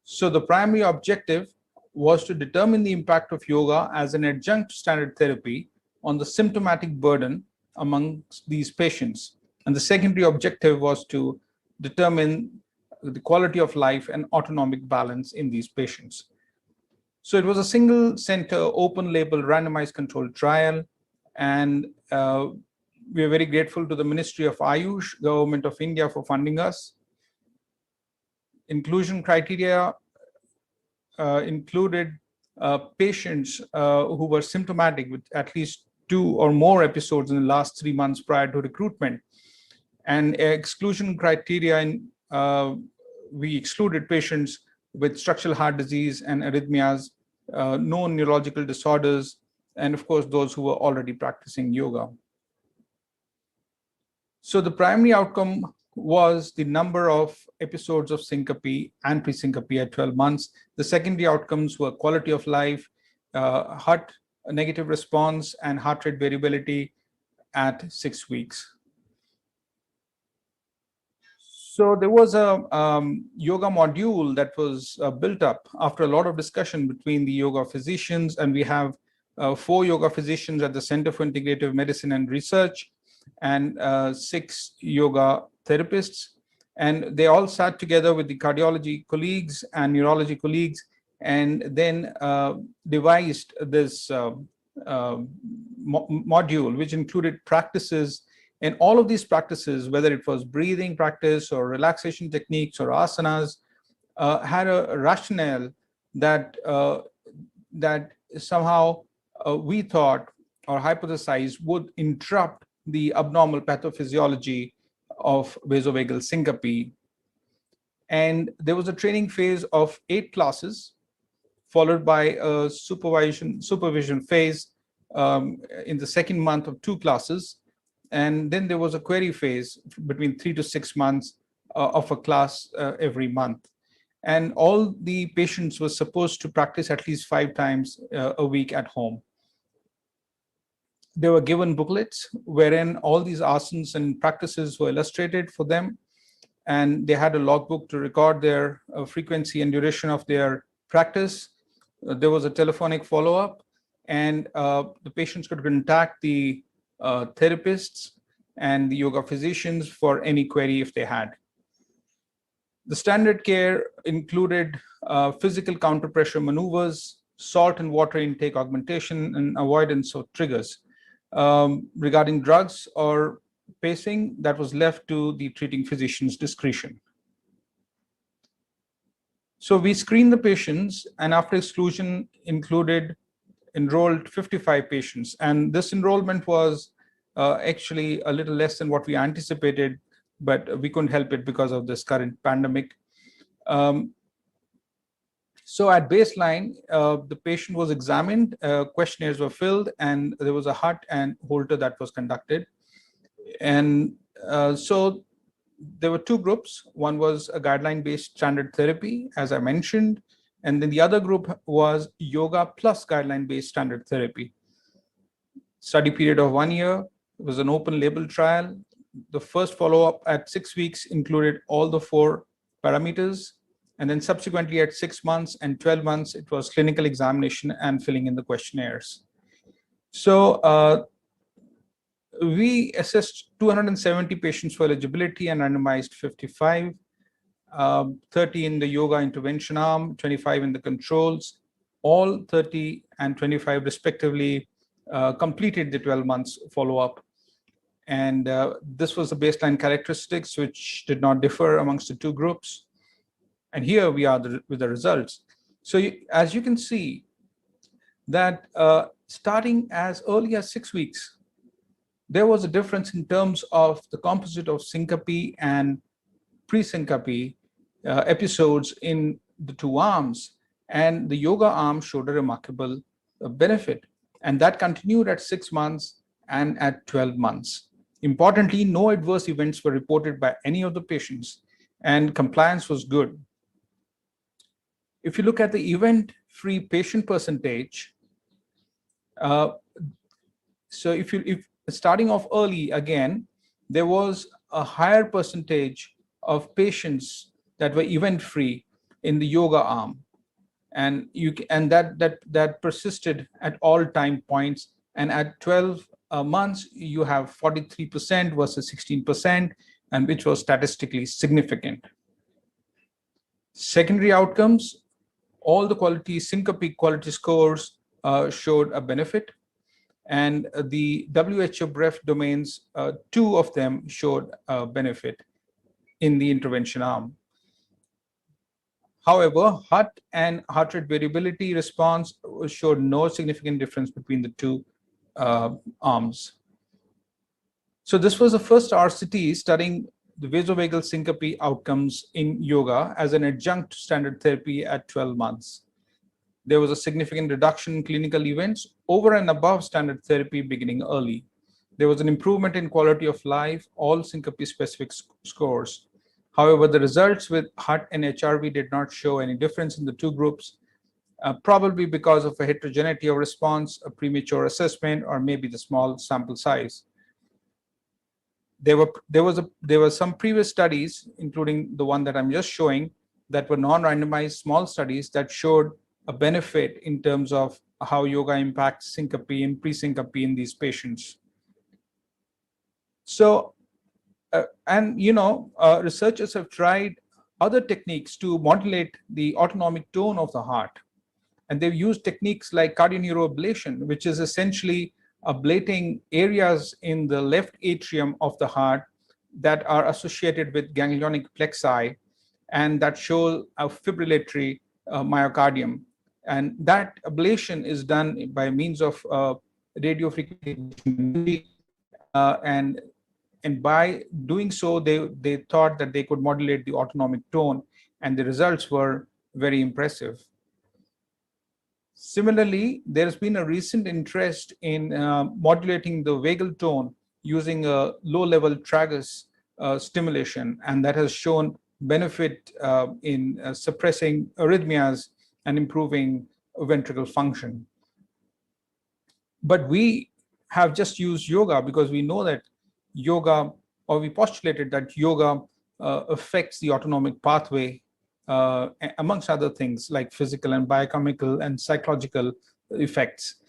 So the primary objective was to determine the impact of yoga as an adjunct to standard therapy on the symptomatic burden amongst these patients. And the secondary objective was to determine the quality of life and autonomic balance in these patients. So it was a single center, open label, randomized controlled trial. And we are very grateful to the Ministry of Ayush, Government of India, for funding us. Inclusion criteria included patients who were symptomatic with at least 2 or more episodes in the last 3 months prior to recruitment. And exclusion criteria, we excluded patients with structural heart disease and arrhythmias, known neurological disorders, and of course, those who were already practicing yoga. So the primary outcome was the number of episodes of syncope and pre-syncope at 12 months. The secondary outcomes were quality of life, heart negative response, and heart rate variability at 6 weeks. So there was a yoga module that was built up after a lot of discussion between the yoga physicians, and we have 4 yoga physicians at the Center for Integrative Medicine and Research, and 6 yoga therapists. And they all sat together with the cardiology colleagues and neurology colleagues, and then devised this module, which included practices. And all of these practices, whether it was breathing practice or relaxation techniques or asanas, had a rationale that somehow we thought or hypothesized would interrupt the abnormal pathophysiology of vasovagal syncope. And there was a training phase of 8 classes, followed by a supervision phase in the second month of 2 classes. And then there was a query phase between 3 to 6 months of a class every month. And all the patients were supposed to practice at least 5 times a week at home. They were given booklets wherein all these asanas and practices were illustrated for them. And they had a logbook to record their frequency and duration of their practice. There was a telephonic follow-up, and the patients could contact the therapists and the yoga physicians for any query if they had. The standard care included physical counterpressure maneuvers, salt and water intake augmentation, and avoidance of triggers. Regarding drugs or pacing, that was left to the treating physician's discretion. So we screened the patients, and after exclusion enrolled 55 patients. And this enrollment was actually a little less than what we anticipated, but we couldn't help it because of this current pandemic. So at baseline, the patient was examined, questionnaires were filled, and there was a heart and Holter that was conducted. And so there were 2 groups. One was a guideline-based standard therapy, as I mentioned, and then the other group was yoga plus guideline-based standard therapy. Study period of 1 year, It was an open label trial. The first follow-up at 6 weeks included all the 4 parameters. And then subsequently at 6 months and 12 months, it was clinical examination and filling in the questionnaires. So we assessed 270 patients for eligibility and randomized 55, 30 in the yoga intervention arm, 25 in the controls. All 30 and 25 respectively completed the 12 months follow-up. And this was the baseline characteristics, which did not differ amongst the 2 groups. And here we are with the results. So as you can see, that starting as early as 6 weeks, there was a difference in terms of the composite of syncope and pre-syncope episodes in the 2 arms. And the yoga arm showed a remarkable benefit. And that continued at 6 months and at 12 months. Importantly, no adverse events were reported by any of the patients, and compliance was good. If you look at the event-free patient percentage, so if starting off early again, there was a higher percentage of patients that were event-free in the yoga arm, and that persisted at all time points. And at 12 months, you have 43% versus 16%, and which was statistically significant. Secondary outcomes, all the syncope quality scores showed a benefit, and the WHO BREF domains, 2 of them showed a benefit in the intervention arm. However, heart and heart rate variability response showed no significant difference between the 2 arms. So this was the first RCT studying the vasovagal syncope outcomes in yoga as an adjunct to standard therapy at 12 months. There was a significant reduction in clinical events over and above standard therapy beginning early. There was an improvement in quality of life, all syncope-specific scores. However, the results with HUT and HRV did not show any difference in the 2 groups, probably because of a heterogeneity of response, a premature assessment, or maybe the small sample size. There were some previous studies, including the one that I'm just showing, that were non-randomized small studies that showed a benefit in terms of how yoga impacts syncope and pre-syncope in these patients. So, researchers have tried other techniques to modulate the autonomic tone of the heart. And they've used techniques like cardioneuroablation, which is essentially ablating areas in the left atrium of the heart that are associated with ganglionic plexi and that show a fibrillatory myocardium. And that ablation is done by means of radiofrequency, and by doing so, they thought that they could modulate the autonomic tone, and the results were very impressive. Similarly, there's been a recent interest in modulating the vagal tone using a low-level tragus stimulation, and that has shown benefit in suppressing arrhythmias and improving ventricle function. But we have just used yoga because we know that yoga, or we postulated that yoga affects the autonomic pathway, amongst other things like physical and biochemical and psychological effects.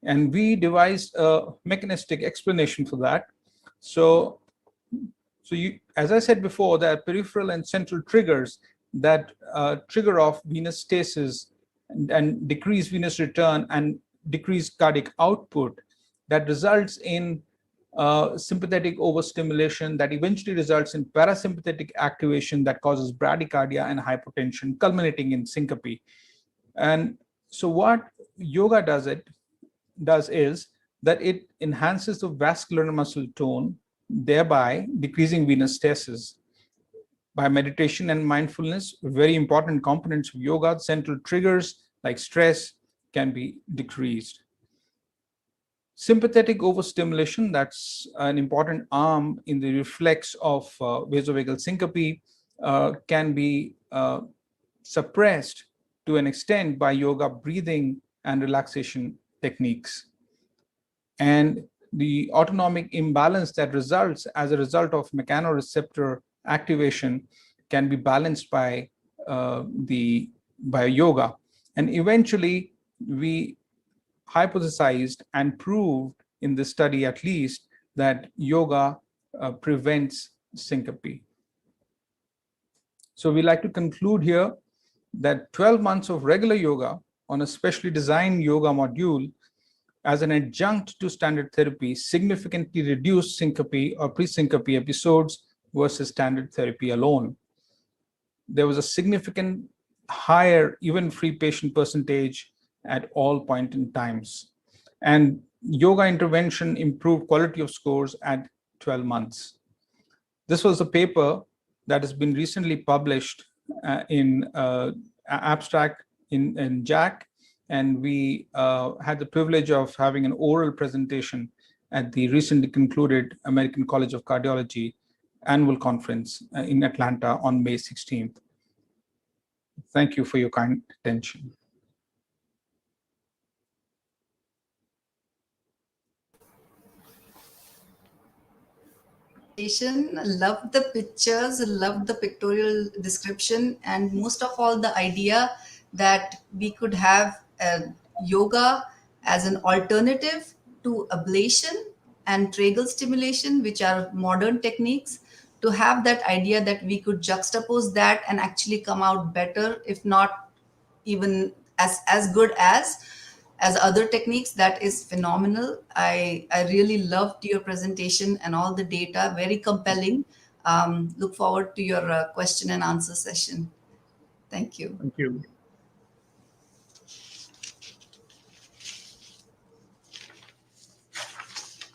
And we devised a mechanistic explanation for that. So as I said before, there are peripheral and central triggers that trigger off venous stasis and decrease venous return and decrease cardiac output that results in sympathetic overstimulation that eventually results in parasympathetic activation that causes bradycardia and hypotension, culminating in syncope. And so what yoga does is that it enhances the vascular muscle tone, thereby decreasing venous stasis. By meditation and mindfulness, very important components of yoga, central triggers like stress can be decreased. Sympathetic overstimulation, that's an important arm in the reflex of vasovagal syncope, can be suppressed to an extent by yoga breathing and relaxation techniques. And the autonomic imbalance that results as a result of mechanoreceptor activation can be balanced by yoga. And eventually, we hypothesized and proved in this study at least that yoga prevents syncope. So we like to conclude here that 12 months of regular yoga on a specially designed yoga module as an adjunct to standard therapy significantly reduced syncope or pre-syncope episodes versus standard therapy alone. There was a significant higher event-free patient percentage at all point in times. And yoga intervention improved quality of scores at 12 months. This was a paper that has been recently published in abstract in JAC, and we had the privilege of having an oral presentation at the recently concluded American College of Cardiology annual conference in Atlanta on May 16th. Thank you for your kind attention. Love the pictures, love the pictorial description, and most of all the idea that we could have yoga as an alternative to ablation and tragal stimulation, which are modern techniques, to have that idea that we could juxtapose that and actually come out better, if not even as good as other techniques. That is phenomenal. I really loved your presentation and all the data, very compelling. Look forward to your question and answer session. Thank you. Thank you.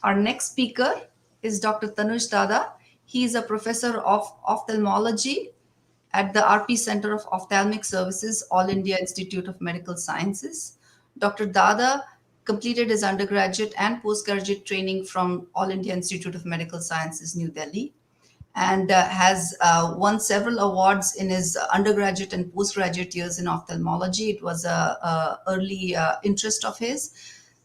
Our next speaker is Dr. Tanuj Dada. He is a professor of ophthalmology at the RP Center of Ophthalmic Services, All India Institute of Medical Sciences. Dr. Dada completed his undergraduate and postgraduate training from All India Institute of Medical Sciences, New Delhi, and has won several awards in his undergraduate and postgraduate years in ophthalmology. It was a early interest of his.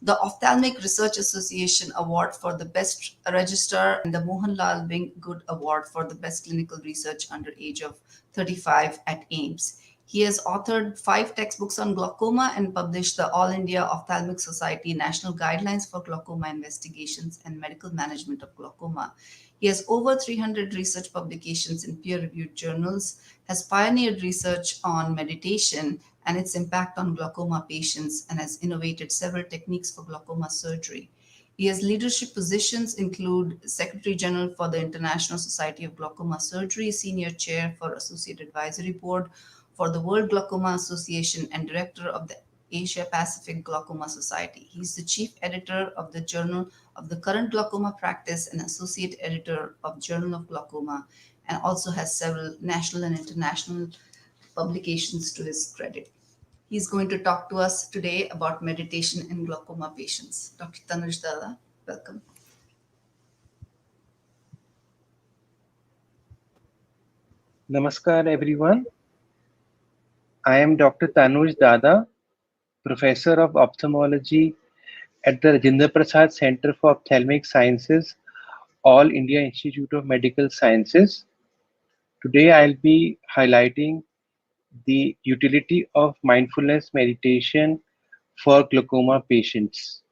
The Ophthalmic Research Association Award for the Best Registrar and the Mohanlal Good Award for the Best Clinical Research under age of 35 at AIIMS. He has authored 5 textbooks on glaucoma and published the All India Ophthalmic Society National Guidelines for Glaucoma Investigations and Medical Management of Glaucoma. He has over 300 research publications in peer-reviewed journals, has pioneered research on meditation and its impact on glaucoma patients, and has innovated several techniques for glaucoma surgery. He has leadership positions include Secretary General for the International Society of Glaucoma Surgery, Senior Chair for Associate Advisory Board for the World Glaucoma Association, and Director of the Asia Pacific Glaucoma Society. He's the Chief Editor of the Journal of the Current Glaucoma Practice and Associate Editor of Journal of Glaucoma, and also has several national and international publications to his credit. He's going to talk to us today about meditation in glaucoma patients. Dr. Tanuj Dada, welcome. Namaskar, everyone. I am Dr. Tanuj Dada, Professor of Ophthalmology at the Rajendra Prasad Center for Ophthalmic Sciences, All India Institute of Medical Sciences. Today, I'll be highlighting the utility of mindfulness meditation for glaucoma patients.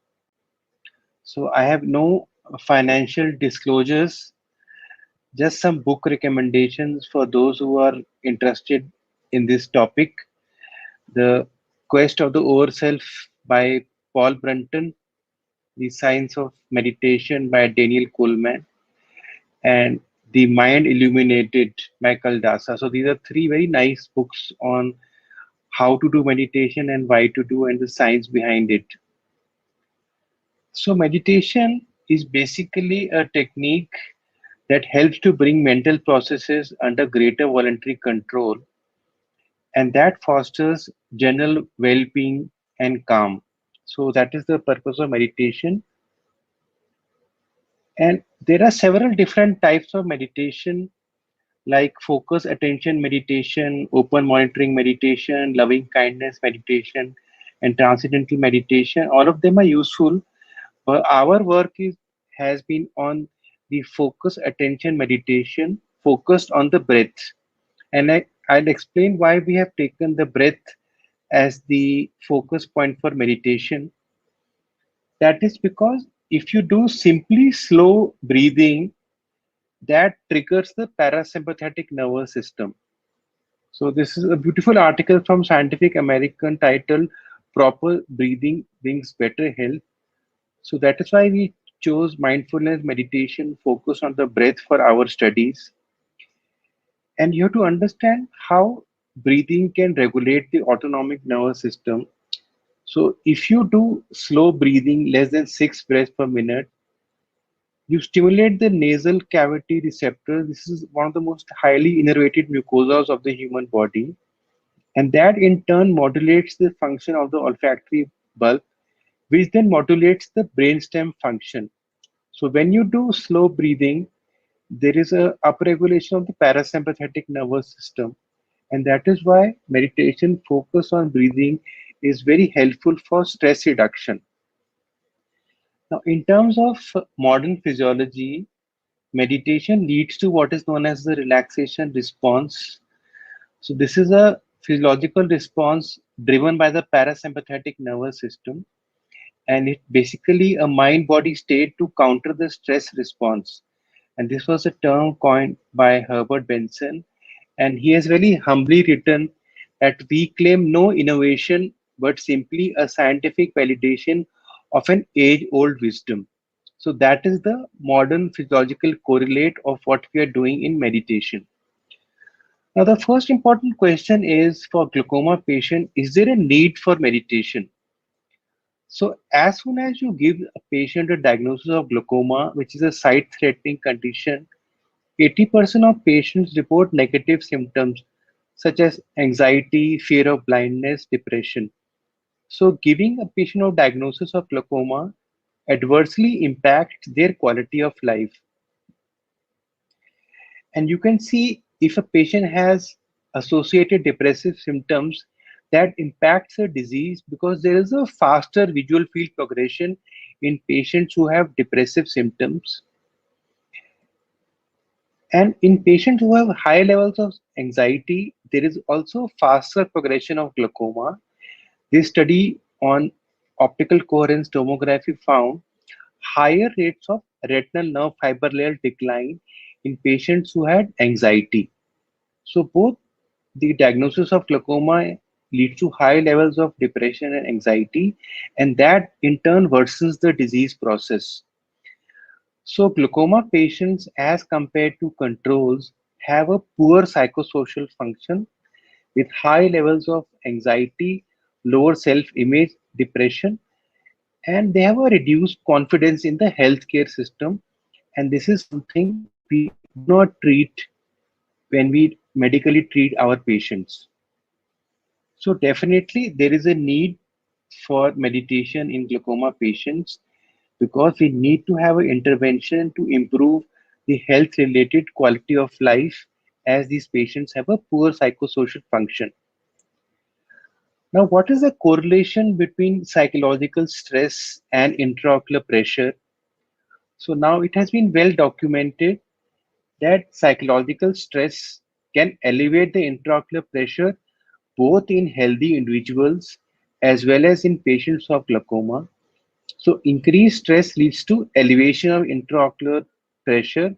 So I have no financial disclosures, just some book recommendations for those who are interested in this topic. The Quest of the Overself by Paul Brunton, The Science of Meditation by Daniel Coleman, and The Mind Illuminated by Kaldasa. So these are 3 very nice books on how to do meditation and why to do and the science behind it. So meditation is basically a technique that helps to bring mental processes under greater voluntary control, and that fosters general well-being and calm. So that is the purpose of meditation. And there are several different types of meditation, like focus attention meditation, open monitoring meditation, loving kindness meditation, and transcendental meditation. All of them are useful, but our work is has been on the focus attention meditation focused on the breath. And I'll explain why we have taken the breath as the focus point for meditation. That is because if you do simply slow breathing, that triggers the parasympathetic nervous system. So this is a beautiful article from Scientific American titled Proper Breathing Brings Better Health. So that is why we chose mindfulness meditation focus on the breath for our studies. And you have to understand how breathing can regulate the autonomic nervous system. So if you do slow breathing, less than 6 breaths per minute, you stimulate the nasal cavity receptor. This is one of the most highly innervated mucosas of the human body. And that in turn modulates the function of the olfactory bulb, which then modulates the brainstem function. So when you do slow breathing, there is a upregulation of the parasympathetic nervous system. And that is why meditation focus on breathing is very helpful for stress reduction. Now, in terms of modern physiology, meditation leads to what is known as the relaxation response. So this is a physiological response driven by the parasympathetic nervous system, and it basically a mind body state to counter the stress response. And this was a term coined by Herbert Benson, and he has very humbly written that we claim no innovation but simply a scientific validation of an age old wisdom. So that is the modern physiological correlate of what we are doing in meditation. Now, the first important question is for glaucoma patient, is there a need for meditation? So as soon as you give a patient a diagnosis of glaucoma, which is a sight-threatening condition, 80% of patients report negative symptoms such as anxiety, fear of blindness, depression. So giving a patient a diagnosis of glaucoma adversely impacts their quality of life. And you can see if a patient has associated depressive symptoms, that impacts the disease because there is a faster visual field progression in patients who have depressive symptoms. And in patients who have high levels of anxiety, there is also faster progression of glaucoma. This study on optical coherence tomography found higher rates of retinal nerve fiber layer decline in patients who had anxiety. So both the diagnosis of glaucoma leads to high levels of depression and anxiety, and that in turn worsens the disease process. So glaucoma patients as compared to controls have a poor psychosocial function with high levels of anxiety, lower self-image, depression, and they have a reduced confidence in the healthcare system. And this is something we do not treat when we medically treat our patients. So definitely there is a need for meditation in glaucoma patients because we need to have an intervention to improve the health related quality of life as these patients have a poor psychosocial function. Now, what is the correlation between psychological stress and intraocular pressure? So now it has been well documented that psychological stress can elevate the intraocular pressure both in healthy individuals as well as in patients of glaucoma. So increased stress leads to elevation of intraocular pressure,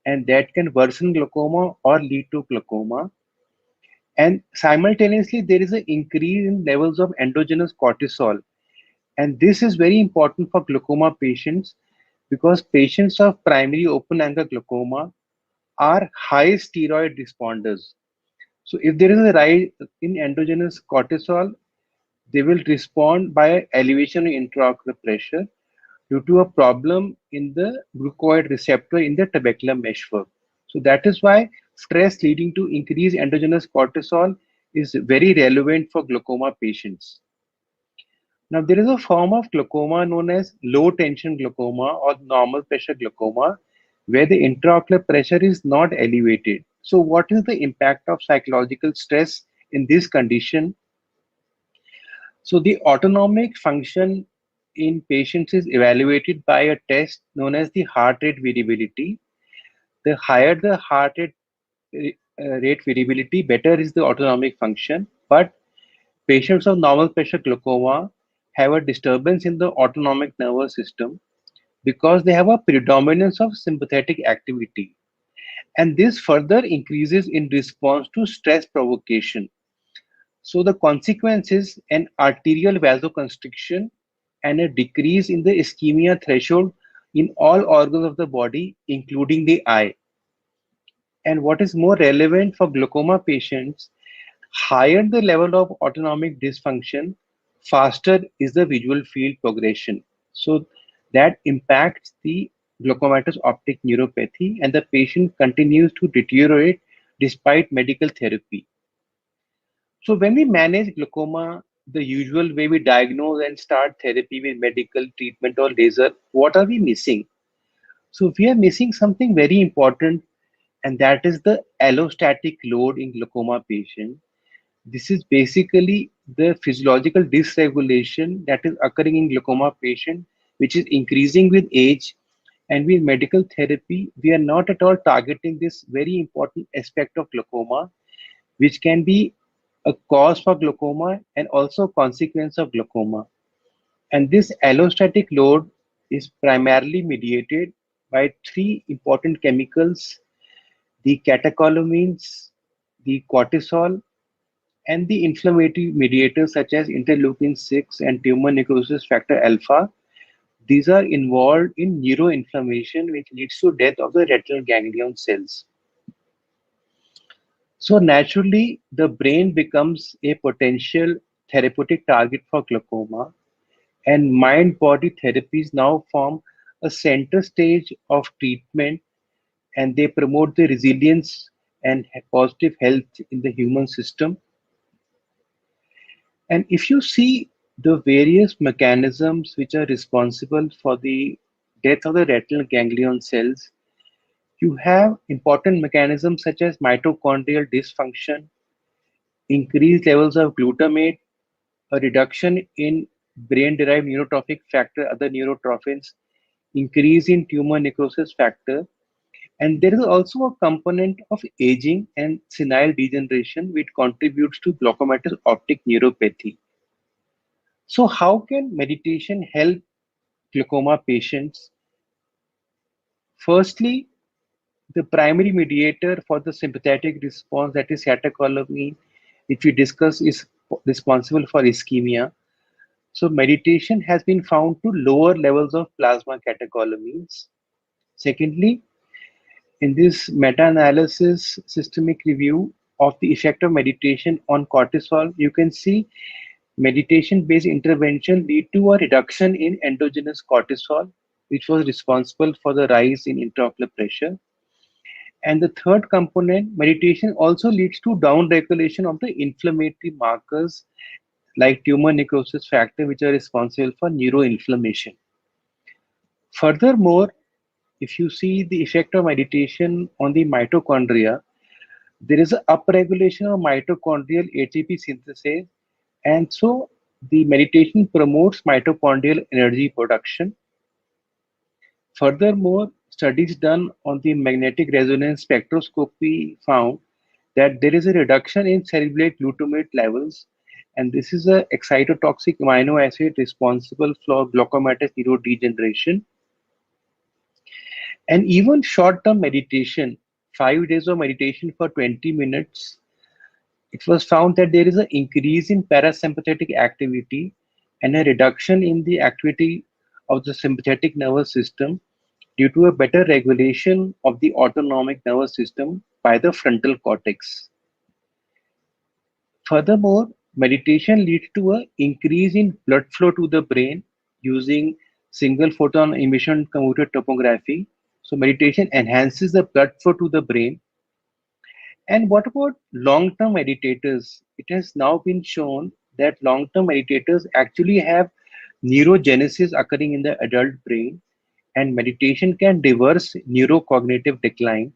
and that can worsen glaucoma or lead to glaucoma. And simultaneously, there is an increase in levels of endogenous cortisol. And this is very important for glaucoma patients because patients of primary open angle glaucoma are high steroid responders. So if there is a rise in endogenous cortisol, they will respond by elevation in intraocular pressure due to a problem in the glucoid receptor in the trabecular meshwork. So that is why stress leading to increased endogenous cortisol is very relevant for glaucoma patients. Now there is a form of glaucoma known as low tension glaucoma or normal pressure glaucoma where the intraocular pressure is not elevated. So what is the impact of psychological stress in this condition? So the autonomic function in patients is evaluated by a test known as the heart rate variability. The higher the heart rate variability, better is the autonomic function. But patients of normal pressure glaucoma have a disturbance in the autonomic nervous system because they have a predominance of sympathetic activity. And this further increases in response to stress provocation. So the consequence is an arterial vasoconstriction and a decrease in the ischemia threshold in all organs of the body, including the eye. And what is more relevant for glaucoma patients, higher the level of autonomic dysfunction, faster is the visual field progression. So that impacts the glaucomatous optic neuropathy, and the patient continues to deteriorate despite medical therapy. So when we manage glaucoma, the usual way we diagnose and start therapy with medical treatment or laser, what are we missing? So we are missing something very important, and that is the allostatic load in glaucoma patient. This is basically the physiological dysregulation that is occurring in glaucoma patient, which is increasing with age. And with medical therapy, we are not at all targeting this very important aspect of glaucoma, which can be a cause for glaucoma and also consequence of glaucoma. And this allostatic load is primarily mediated by three important chemicals: the catecholamines, the cortisol, and the inflammatory mediators such as interleukin 6 and tumor necrosis factor alpha. These are involved in neuroinflammation, which leads to death of the retinal ganglion cells. So naturally, the brain becomes a potential therapeutic target for glaucoma, and mind-body therapies now form a center stage of treatment, and they promote the resilience and positive health in the human system. And if you see the various mechanisms which are responsible for the death of the retinal ganglion cells, you have important mechanisms such as mitochondrial dysfunction, increased levels of glutamate, a reduction in brain-derived neurotrophic factor, other neurotrophins, increase in tumor necrosis factor, and there is also a component of aging and senile degeneration which contributes to glaucomatous optic neuropathy. So how can meditation help glaucoma patients? Firstly, the primary mediator for the sympathetic response, that is catecholamine, which we discussed, is responsible for ischemia. So meditation has been found to lower levels of plasma catecholamines. Secondly, in this meta-analysis systemic review of the effect of meditation on cortisol, you can see meditation-based intervention lead to a reduction in endogenous cortisol, which was responsible for the rise in intraocular pressure. And the third component, meditation also leads to down-regulation of the inflammatory markers like tumor necrosis factor, which are responsible for neuroinflammation. Furthermore, if you see the effect of meditation on the mitochondria, there is an upregulation of mitochondrial ATP synthesis, and so the meditation promotes mitochondrial energy production. Furthermore, studies done on the magnetic resonance spectroscopy found that there is a reduction in cerebrate glutamate levels, and this is an excitotoxic amino acid responsible for glaucomatous neurodegeneration. And even short-term meditation, 5 days of meditation for 20 minutes, it was found that there is an increase in parasympathetic activity and a reduction in the activity of the sympathetic nervous system due to a better regulation of the autonomic nervous system by the frontal cortex. Furthermore, meditation leads to an increase in blood flow to the brain using single photon emission computed tomography. So meditation enhances the blood flow to the brain. And what about long-term meditators? It has now been shown that long-term meditators actually have neurogenesis occurring in the adult brain, and meditation can reverse neurocognitive decline.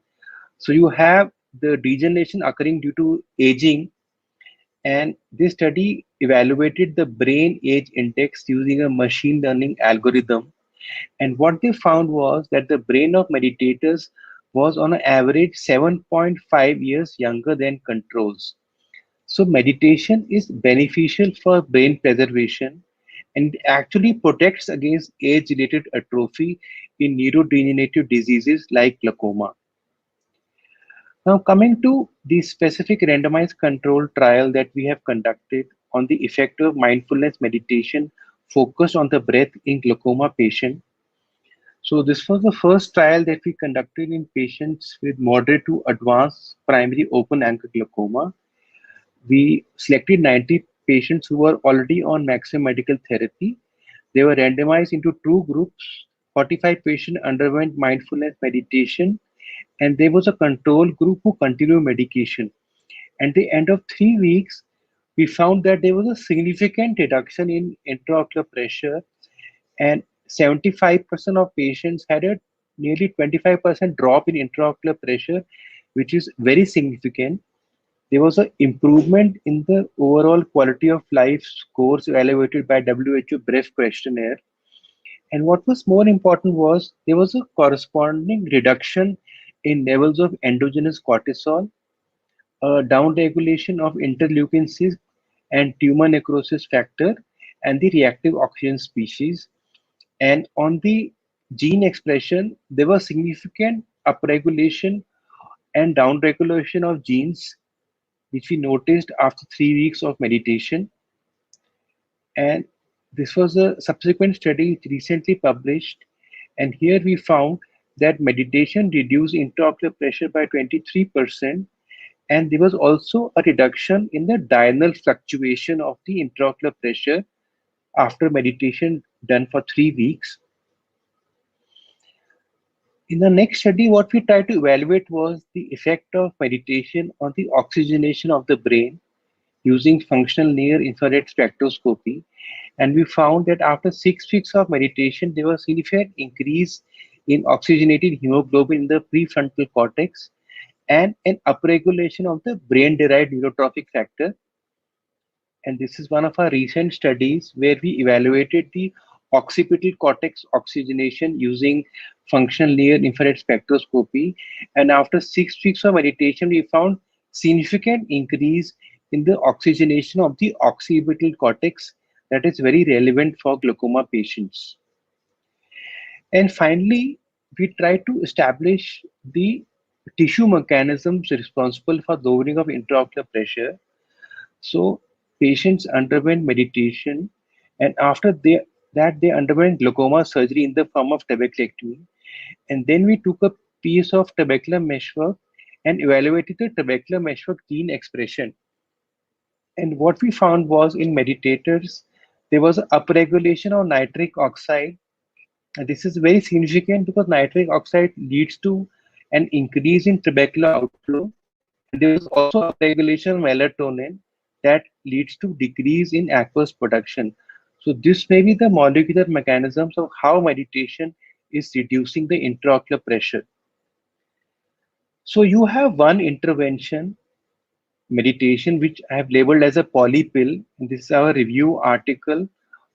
So you have the degeneration occurring due to aging, and this study evaluated the brain age index using a machine learning algorithm. And what they found was that the brain of meditators was on an average 7.5 years younger than controls. So meditation is beneficial for brain preservation and actually protects against age-related atrophy in neurodegenerative diseases like glaucoma. Now, coming to the specific randomized control trial that we have conducted on the effect of mindfulness meditation focused on the breath in glaucoma patient. So this was the first trial that we conducted in patients with moderate to advanced primary open angle glaucoma. We selected 90 patients who were already on maximum medical therapy. They were randomized into two groups. 45 patients underwent mindfulness meditation, and there was a control group who continued medication. At the end of 3 weeks, we found that there was a significant reduction in intraocular pressure, and 75% of patients had a nearly 25% drop in intraocular pressure, which is very significant. There was an improvement in the overall quality of life scores evaluated by WHO Breath questionnaire. And what was more important was there was a corresponding reduction in levels of endogenous cortisol, a downregulation of interleukin 6 and tumor necrosis factor, and the reactive oxygen species. And on the gene expression, there was significant upregulation and downregulation of genes, which we noticed after 3 weeks of meditation. And this was a subsequent study recently published. And here we found that meditation reduced intraocular pressure by 23%. And there was also a reduction in the diurnal fluctuation of the intraocular pressure after meditation done for 3 weeks. In the next study, what we tried to evaluate was the effect of meditation on the oxygenation of the brain using functional near infrared spectroscopy. And we found that after 6 weeks of meditation, there was significant increase in oxygenated hemoglobin in the prefrontal cortex and an upregulation of the brain-derived neurotrophic factor. And this is one of our recent studies where we evaluated the occipital cortex oxygenation using functional near infrared spectroscopy. And after 6 weeks of meditation, we found significant increase in the oxygenation of the occipital cortex that is very relevant for glaucoma patients. And finally, we tried to establish the tissue mechanisms responsible for lowering of intraocular pressure. So patients underwent meditation, and after they underwent glaucoma surgery in the form of trabeculectomy. And then we took a piece of trabecular meshwork and evaluated the trabecular meshwork gene expression. And what we found was in meditators, there was an upregulation of nitric oxide. And this is very significant because nitric oxide leads to an increase in trabecular outflow. And there was also upregulation of melatonin that leads to decrease in aqueous production. So this may be the molecular mechanisms of how meditation is reducing the intraocular pressure. So you have one intervention, meditation, which I have labeled as a polypill. And this is our review article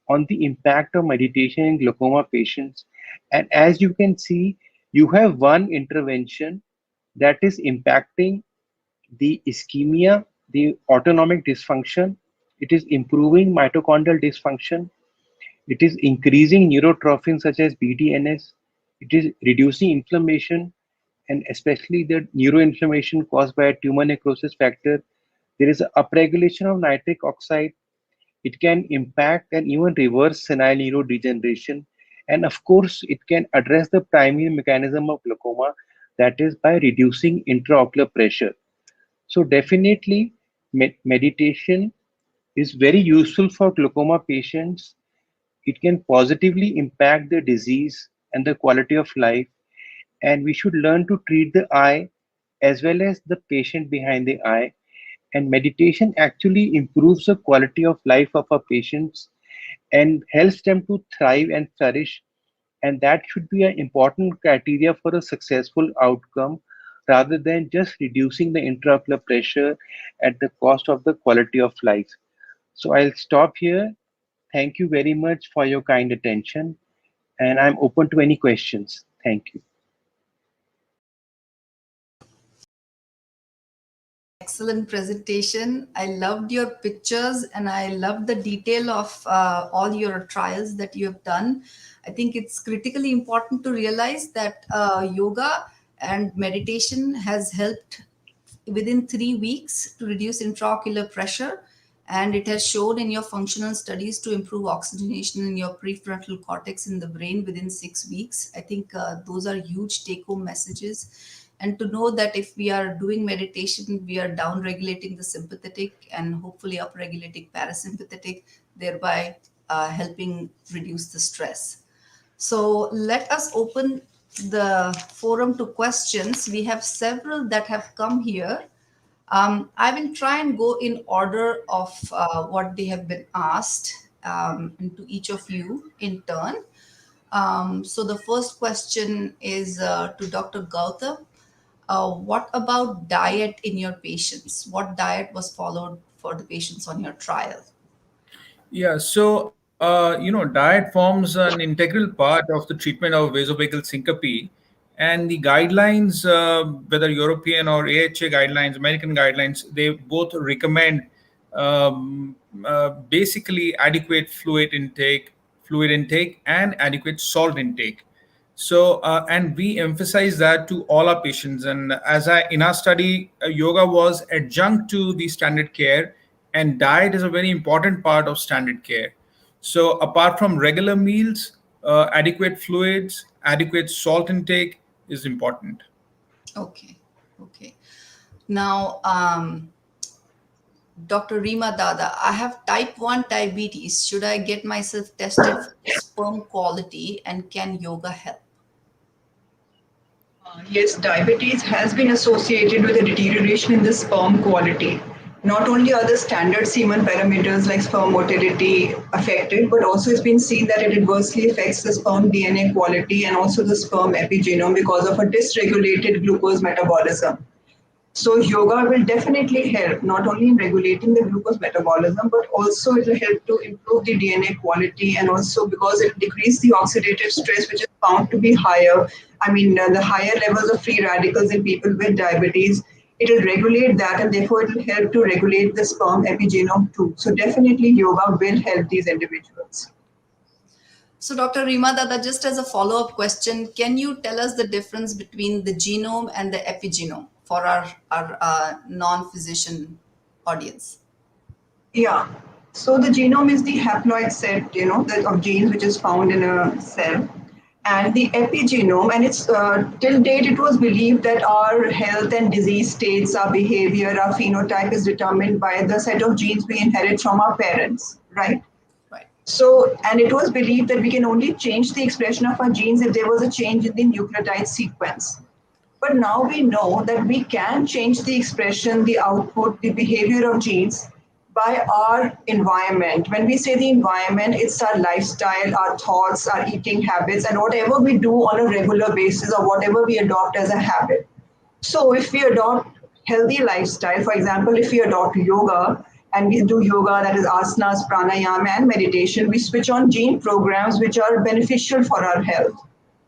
on the impact of meditation in glaucoma patients. And as you can see, you have one intervention that is impacting the ischemia, the autonomic dysfunction. It is improving mitochondrial dysfunction. It is increasing neurotrophins such as BDNS. It is reducing inflammation, and especially the neuroinflammation caused by a tumor necrosis factor. There is an upregulation of nitric oxide. It can impact and even reverse senile neurodegeneration. And of course, it can address the primary mechanism of glaucoma, that is by reducing intraocular pressure. So definitely, meditation is very useful for glaucoma patients. It can positively impact the disease and the quality of life. And we should learn to treat the eye as well as the patient behind the eye. And meditation actually improves the quality of life of our patients and helps them to thrive and flourish. And that should be an important criteria for a successful outcome rather than just reducing the intraocular pressure at the cost of the quality of life. So I'll stop here. Thank you very much for your kind attention, and I'm open to any questions. Thank you. Excellent presentation. I loved your pictures and I loved the detail of all your trials that you have done. I think it's critically important to realize that yoga and meditation has helped within 3 weeks to reduce intraocular pressure, and it has shown in your functional studies to improve oxygenation in your prefrontal cortex in the brain within 6 weeks. I think those are huge take home messages. And to know that if we are doing meditation, we are down regulating the sympathetic and hopefully up regulating parasympathetic, thereby helping reduce the stress. So let us open the forum to questions. We have several that have come here. I will try and go in order of what they have been asked, and to each of you in turn. So the first question is to Dr. Gautam. What about diet in your patients? What diet was followed for the patients on your trial? Yeah, so diet forms an integral part of the treatment of vasovagal syncope, and the guidelines, whether European or AHA guidelines, American guidelines, they both recommend basically adequate fluid intake, and adequate salt intake. So, and we emphasize that to all our patients. And in our study, yoga was adjunct to the standard care, and diet is a very important part of standard care. So, apart from regular meals, adequate fluids, adequate salt intake is important. Okay, okay. Now, Dr. Rima Dada, I have type 1 diabetes. Should I get myself tested for sperm quality, and can yoga help? Yes, diabetes has been associated with a deterioration in the sperm quality. Not only are the standard semen parameters like sperm motility affected, but also it's been seen that it adversely affects the sperm DNA quality and also the sperm epigenome because of a dysregulated glucose metabolism. So yoga will definitely help not only in regulating the glucose metabolism, but also it will help to improve the DNA quality, and also because it decreases the oxidative stress, which is found to be higher. I mean, the higher levels of free radicals in people with diabetes, it will regulate that, and therefore it will help to regulate the sperm epigenome too. So definitely yoga will help these individuals. So, Dr. Rima Dada, just as a follow-up question, can you tell us the difference between the genome and the epigenome for our non-physician audience? Yeah. So the genome is the haploid set, of genes which is found in a cell. And the epigenome, and it's till date, it was believed that our health and disease states, our behavior, our phenotype is determined by the set of genes we inherit from our parents, right? Right. So, and it was believed that we can only change the expression of our genes if there was a change in the nucleotide sequence. But now we know that we can change the expression, the output, the behavior of genes by our environment. When we say the environment, it's our lifestyle, our thoughts, our eating habits, and whatever we do on a regular basis or whatever we adopt as a habit. So if we adopt healthy lifestyle, for example, if we adopt yoga and we do yoga, that is asanas, pranayama, and meditation, we switch on gene programs which are beneficial for our health.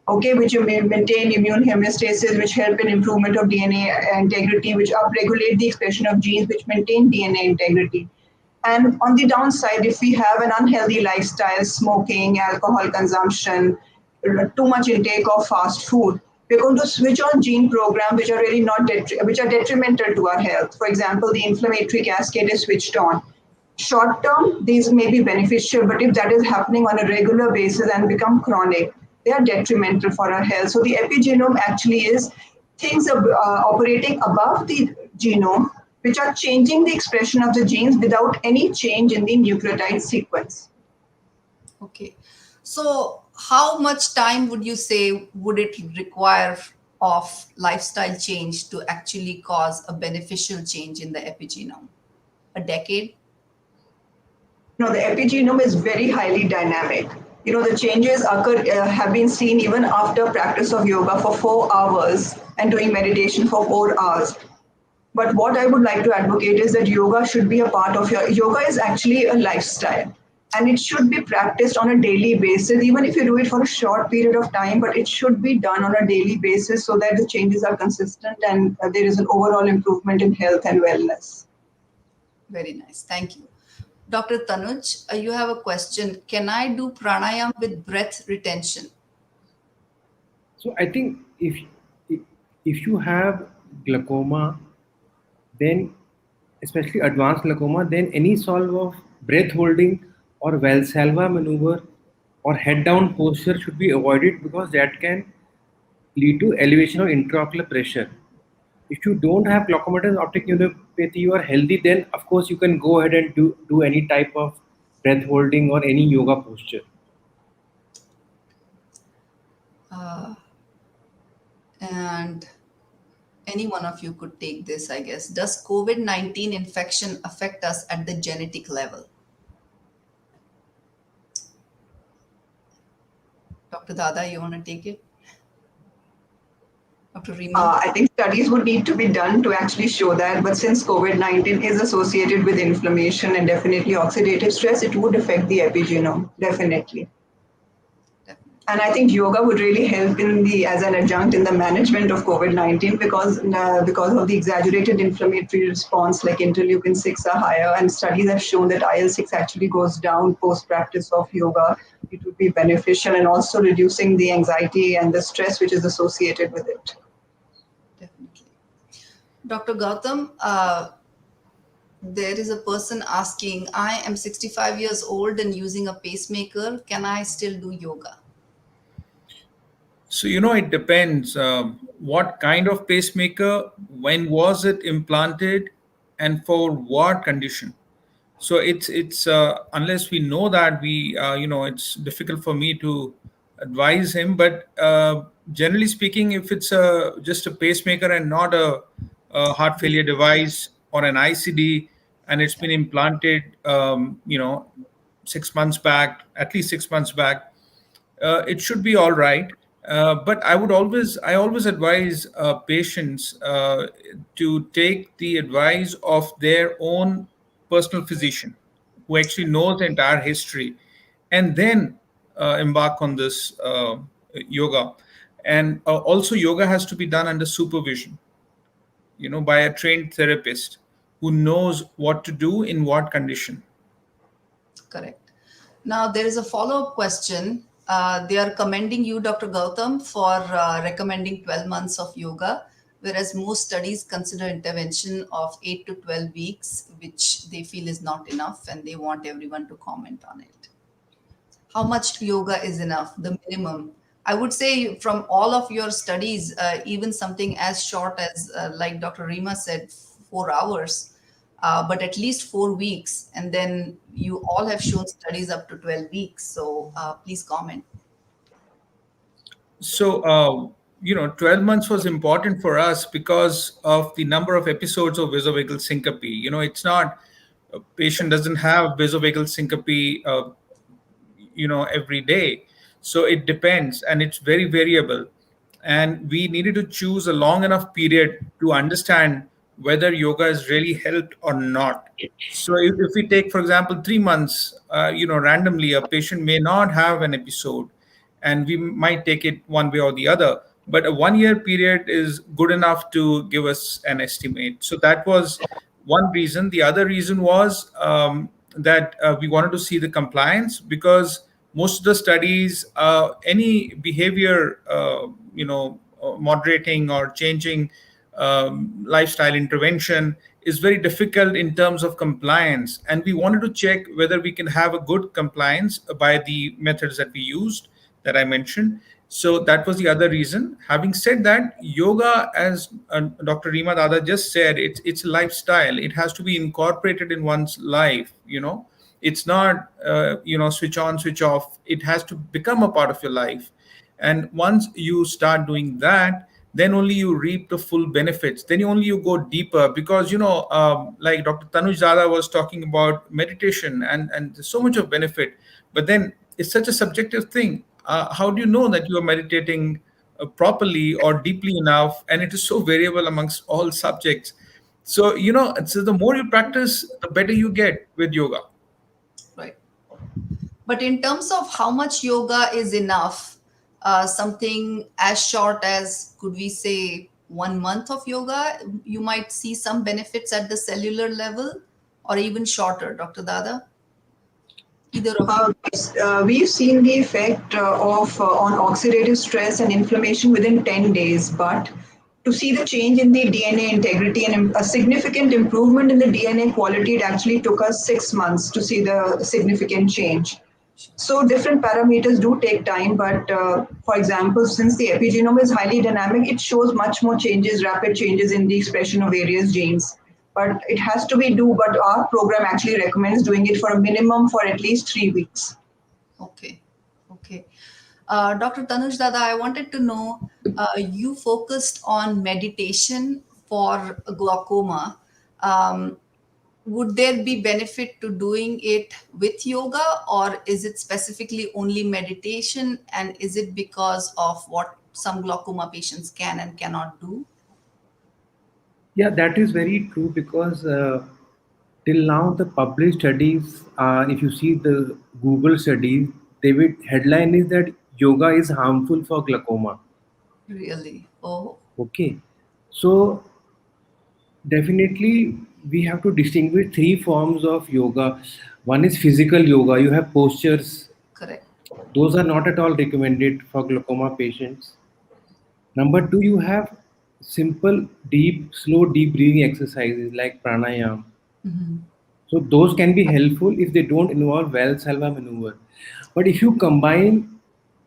Okay, which may maintain immune homeostasis, which help in improvement of DNA integrity, which upregulate the expression of genes, which maintain DNA integrity. And on the downside, if we have an unhealthy lifestyle, smoking, alcohol consumption, too much intake of fast food, we're going to switch on gene programs which are really not which are detrimental to our health. For example, the inflammatory cascade is switched on. Short term, these may be beneficial, but if that is happening on a regular basis and become chronic, they are detrimental for our health. So the epigenome actually is things operating above the genome, which are changing the expression of the genes without any change in the nucleotide sequence. Okay. So, how much time would you say would it require of lifestyle change to actually cause a beneficial change in the epigenome? A decade? No, the epigenome is very highly dynamic. The changes have been seen even after practice of yoga for 4 hours and doing meditation for 4 hours. But what I would like to advocate is that yoga should be a part of your yoga is actually a lifestyle, and it should be practiced on a daily basis, even if you do it for a short period of time, but it should be done on a daily basis so that the changes are consistent and there is an overall improvement in health and wellness. Very nice. Thank you. Dr. Tanuj, you have a question. Can I do pranayam with breath retention? So I think if you have glaucoma, then especially advanced glaucoma, then any sort of breath holding or Valsalva maneuver or head down posture should be avoided because that can lead to elevation of intraocular pressure. If you don't have glaucomatous optic neuropathy, you are healthy, then of course you can go ahead and do any type of breath holding or any yoga posture. And any one of you could take this, I guess. Does COVID-19 infection affect us at the genetic level? Dr. Dada, you want to take it? Dr. Rima? I think studies would need to be done to actually show that, but since COVID-19 is associated with inflammation and definitely oxidative stress, it would affect the epigenome, definitely. And I think yoga would really help as an adjunct in the management of COVID-19 because of the exaggerated inflammatory response, like interleukin-6 are higher, and studies have shown that IL-6 actually goes down post-practice of yoga. It would be beneficial and also reducing the anxiety and the stress which is associated with it. Definitely. Dr. Gautam, there is a person asking, I am 65 years old and using a pacemaker. Can I still do yoga? So, it depends what kind of pacemaker, when was it implanted, and for what condition. So it's unless we know that it's difficult for me to advise him. But generally speaking, if it's just a pacemaker and not a heart failure device or an ICD, and it's been implanted, 6 months back, at least 6 months back, it should be all right. But I always advise patients to take the advice of their own personal physician who actually knows the entire history, and then embark on this yoga. And also, yoga has to be done under supervision, by a trained therapist who knows what to do in what condition. Correct. Now, there is a follow-up question. They are commending you, Dr. Gautam, for recommending 12 months of yoga, whereas most studies consider intervention of 8 to 12 weeks, which they feel is not enough, and they want everyone to comment on it. How much yoga is enough, the minimum? I would say from all of your studies, even something as short as, like Dr. Rima said, 4 hours, but at least 4 weeks. And then you all have shown studies up to 12 weeks. So please comment. So, 12 months was important for us because of the number of episodes of vasovagal syncope. It's not, a patient doesn't have vasovagal syncope, every day. So it depends, and it's very variable. And we needed to choose a long enough period to understand whether yoga has really helped or not. So if we take, for example, 3 months, randomly, a patient may not have an episode, and we might take it one way or the other. But a 1 year period is good enough to give us an estimate. So that was one reason. The other reason was that we wanted to see the compliance, because most of the studies, any behavior, moderating or changing lifestyle intervention is very difficult in terms of compliance. And we wanted to check whether we can have a good compliance by the methods that we used, that I mentioned. So that was the other reason. Having said that, yoga, as Dr. Rima Dada just said, it's a lifestyle. It has to be incorporated in one's life. It's not switch on, switch off. It has to become a part of your life. And once you start doing that, then only you reap the full benefits. Then only you go deeper, because like Dr. Tanuj Dada was talking about meditation, and there's so much of benefit. But then it's such a subjective thing. How do you know that you are meditating properly or deeply enough? And it is so variable amongst all subjects. So, so the more you practice, the better you get with yoga. Right. But in terms of how much yoga is enough, something as short as, could we say, 1 month of yoga, you might see some benefits at the cellular level, or even shorter, Dr. Dada? Either of you. We've seen the effect of on oxidative stress and inflammation within 10 days, but to see the change in the DNA integrity and a significant improvement in the DNA quality, it actually took us 6 months to see the significant change. So different parameters do take time, but for example, since the epigenome is highly dynamic, it shows much more changes, rapid changes in the expression of various genes. But it has to be do, but our program actually recommends doing it for a minimum for at least 3 weeks. Okay. Okay. Dr. Tanuj Dada, I wanted to know, you focused on meditation for glaucoma. Um, would there be benefit to doing it with yoga, or is it specifically only meditation, and is it because of what some glaucoma patients can and cannot do? Yeah, that is very true because till now the published studies, if you see the Google studies, they would headline is that yoga is harmful for glaucoma. Really? Oh, Okay, so definitely we have to distinguish three forms of yoga. One is physical yoga. You have postures; correct. those are not at all recommended for glaucoma patients. Number two, you have simple, deep, slow, deep breathing exercises like pranayama. Mhm. So those can be helpful if they don't involve Valsalva maneuver. But if you combine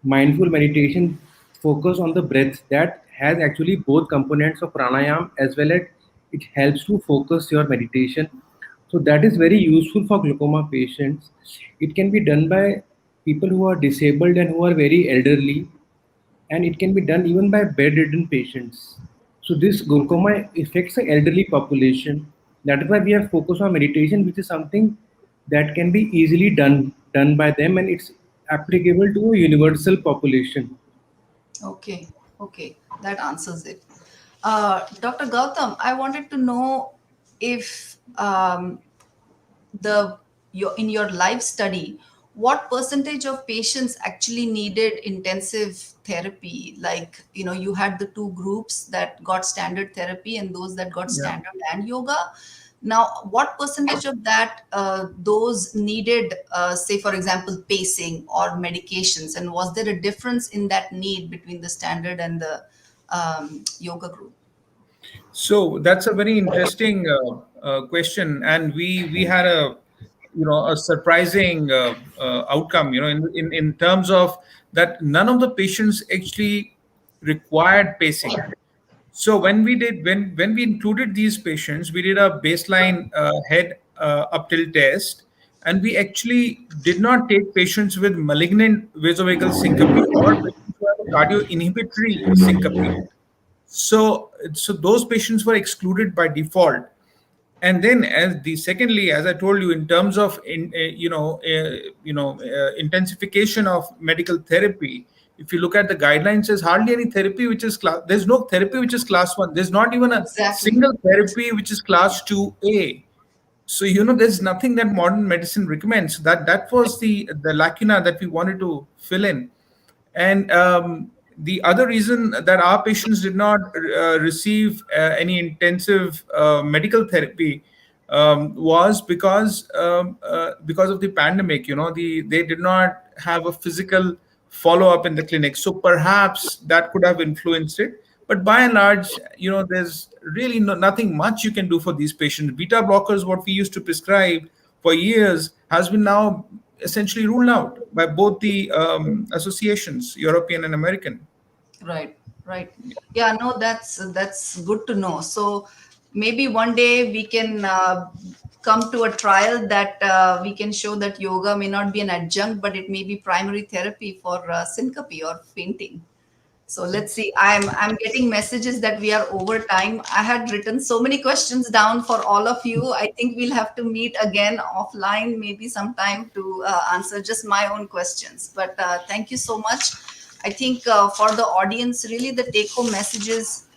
mindful meditation, focus on the breath, that has actually both components of pranayam as well as it helps to focus your meditation. So that is very useful for glaucoma patients. It can be done by people who are disabled and who are very elderly, and it can be done even by bedridden patients. So this glaucoma affects the elderly population. That is why we have focused on meditation, which is something that can be easily done by them, and it's applicable to a universal population. Okay, okay, that answers it. Dr. Gautam, I wanted to know if in your live study, what percentage of patients actually needed intensive therapy? Like, you had the two groups that got standard therapy and those that got Yeah. standard and yoga. Now, what percentage of that those needed, say, for example, pacing or medications, and was there a difference in that need between the standard and the yoga group? So that's a very interesting question, and we had a surprising outcome. In terms of that, none of the patients actually required pacing. So when we included these patients, we did a baseline head up till test, and we actually did not take patients with malignant vasovagal syncope or patients who have a cardio inhibitory syncope. So those patients were excluded by default. And then, as I told you, in terms of intensification of medical therapy, if you look at the guidelines, there's hardly any therapy which is class. There's no therapy which is class 1. There's not even a Exactly. single therapy which is class 2A. So there's nothing that modern medicine recommends. That was the lacuna that we wanted to fill in. And the other reason that our patients did not receive any intensive medical therapy was because of the pandemic. They did not have a physical follow up in the clinic, so perhaps that could have influenced it. But by and large, there's really nothing much you can do for these patients. Beta blockers, what we used to prescribe for years, has been now essentially ruled out by both the associations, European and American. Right, right. Yeah, no, that's good to know. So maybe one day we can come to a trial that we can show that yoga may not be an adjunct, but it may be primary therapy for syncope or fainting. So let's see. I'm getting messages that we are over time. I had written so many questions down for all of you. I think we'll have to meet again offline, maybe sometime, to answer just my own questions. But thank you so much. I think for the audience, really the take-home messages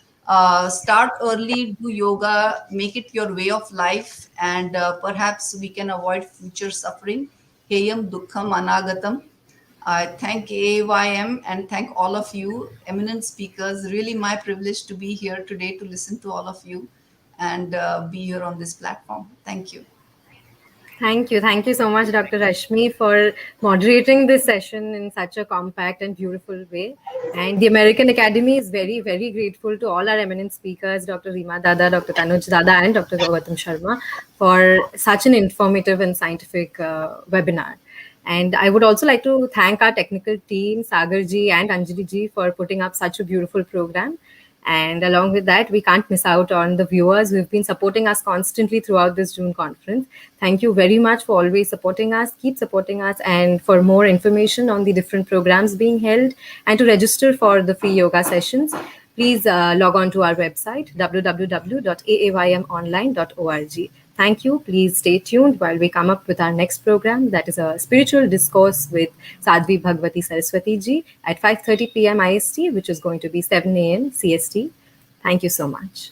Start early, do yoga, make it your way of life, and perhaps we can avoid future suffering. Heyam Dukkham Anagatam. I thank AIYM and thank all of you, eminent speakers. Really, my privilege to be here today to listen to all of you and be here on this platform. Thank you. Thank you. Thank you so much, Dr. Rashmi, for moderating this session in such a compact and beautiful way. And the American Academy is very, very grateful to all our eminent speakers, Dr. Rima Dada, Dr. Tanuj Dada, and Dr. Gautam Sharma, for such an informative and scientific webinar. And I would also like to thank our technical team, Sagarji and Anjali for putting up such a beautiful program. And along with that, we can't miss out on the viewers who have been supporting us constantly throughout this June conference. Thank you very much for always supporting us. Keep supporting us. And for more information on the different programs being held and to register for the free yoga sessions, please log on to our website, www.aaymonline.org. Thank you. Please stay tuned while we come up with our next program, that is a spiritual discourse with Sadhvi Bhagwati Saraswati ji at 5:30 p.m. IST, which is going to be 7 a.m. CST. Thank you so much.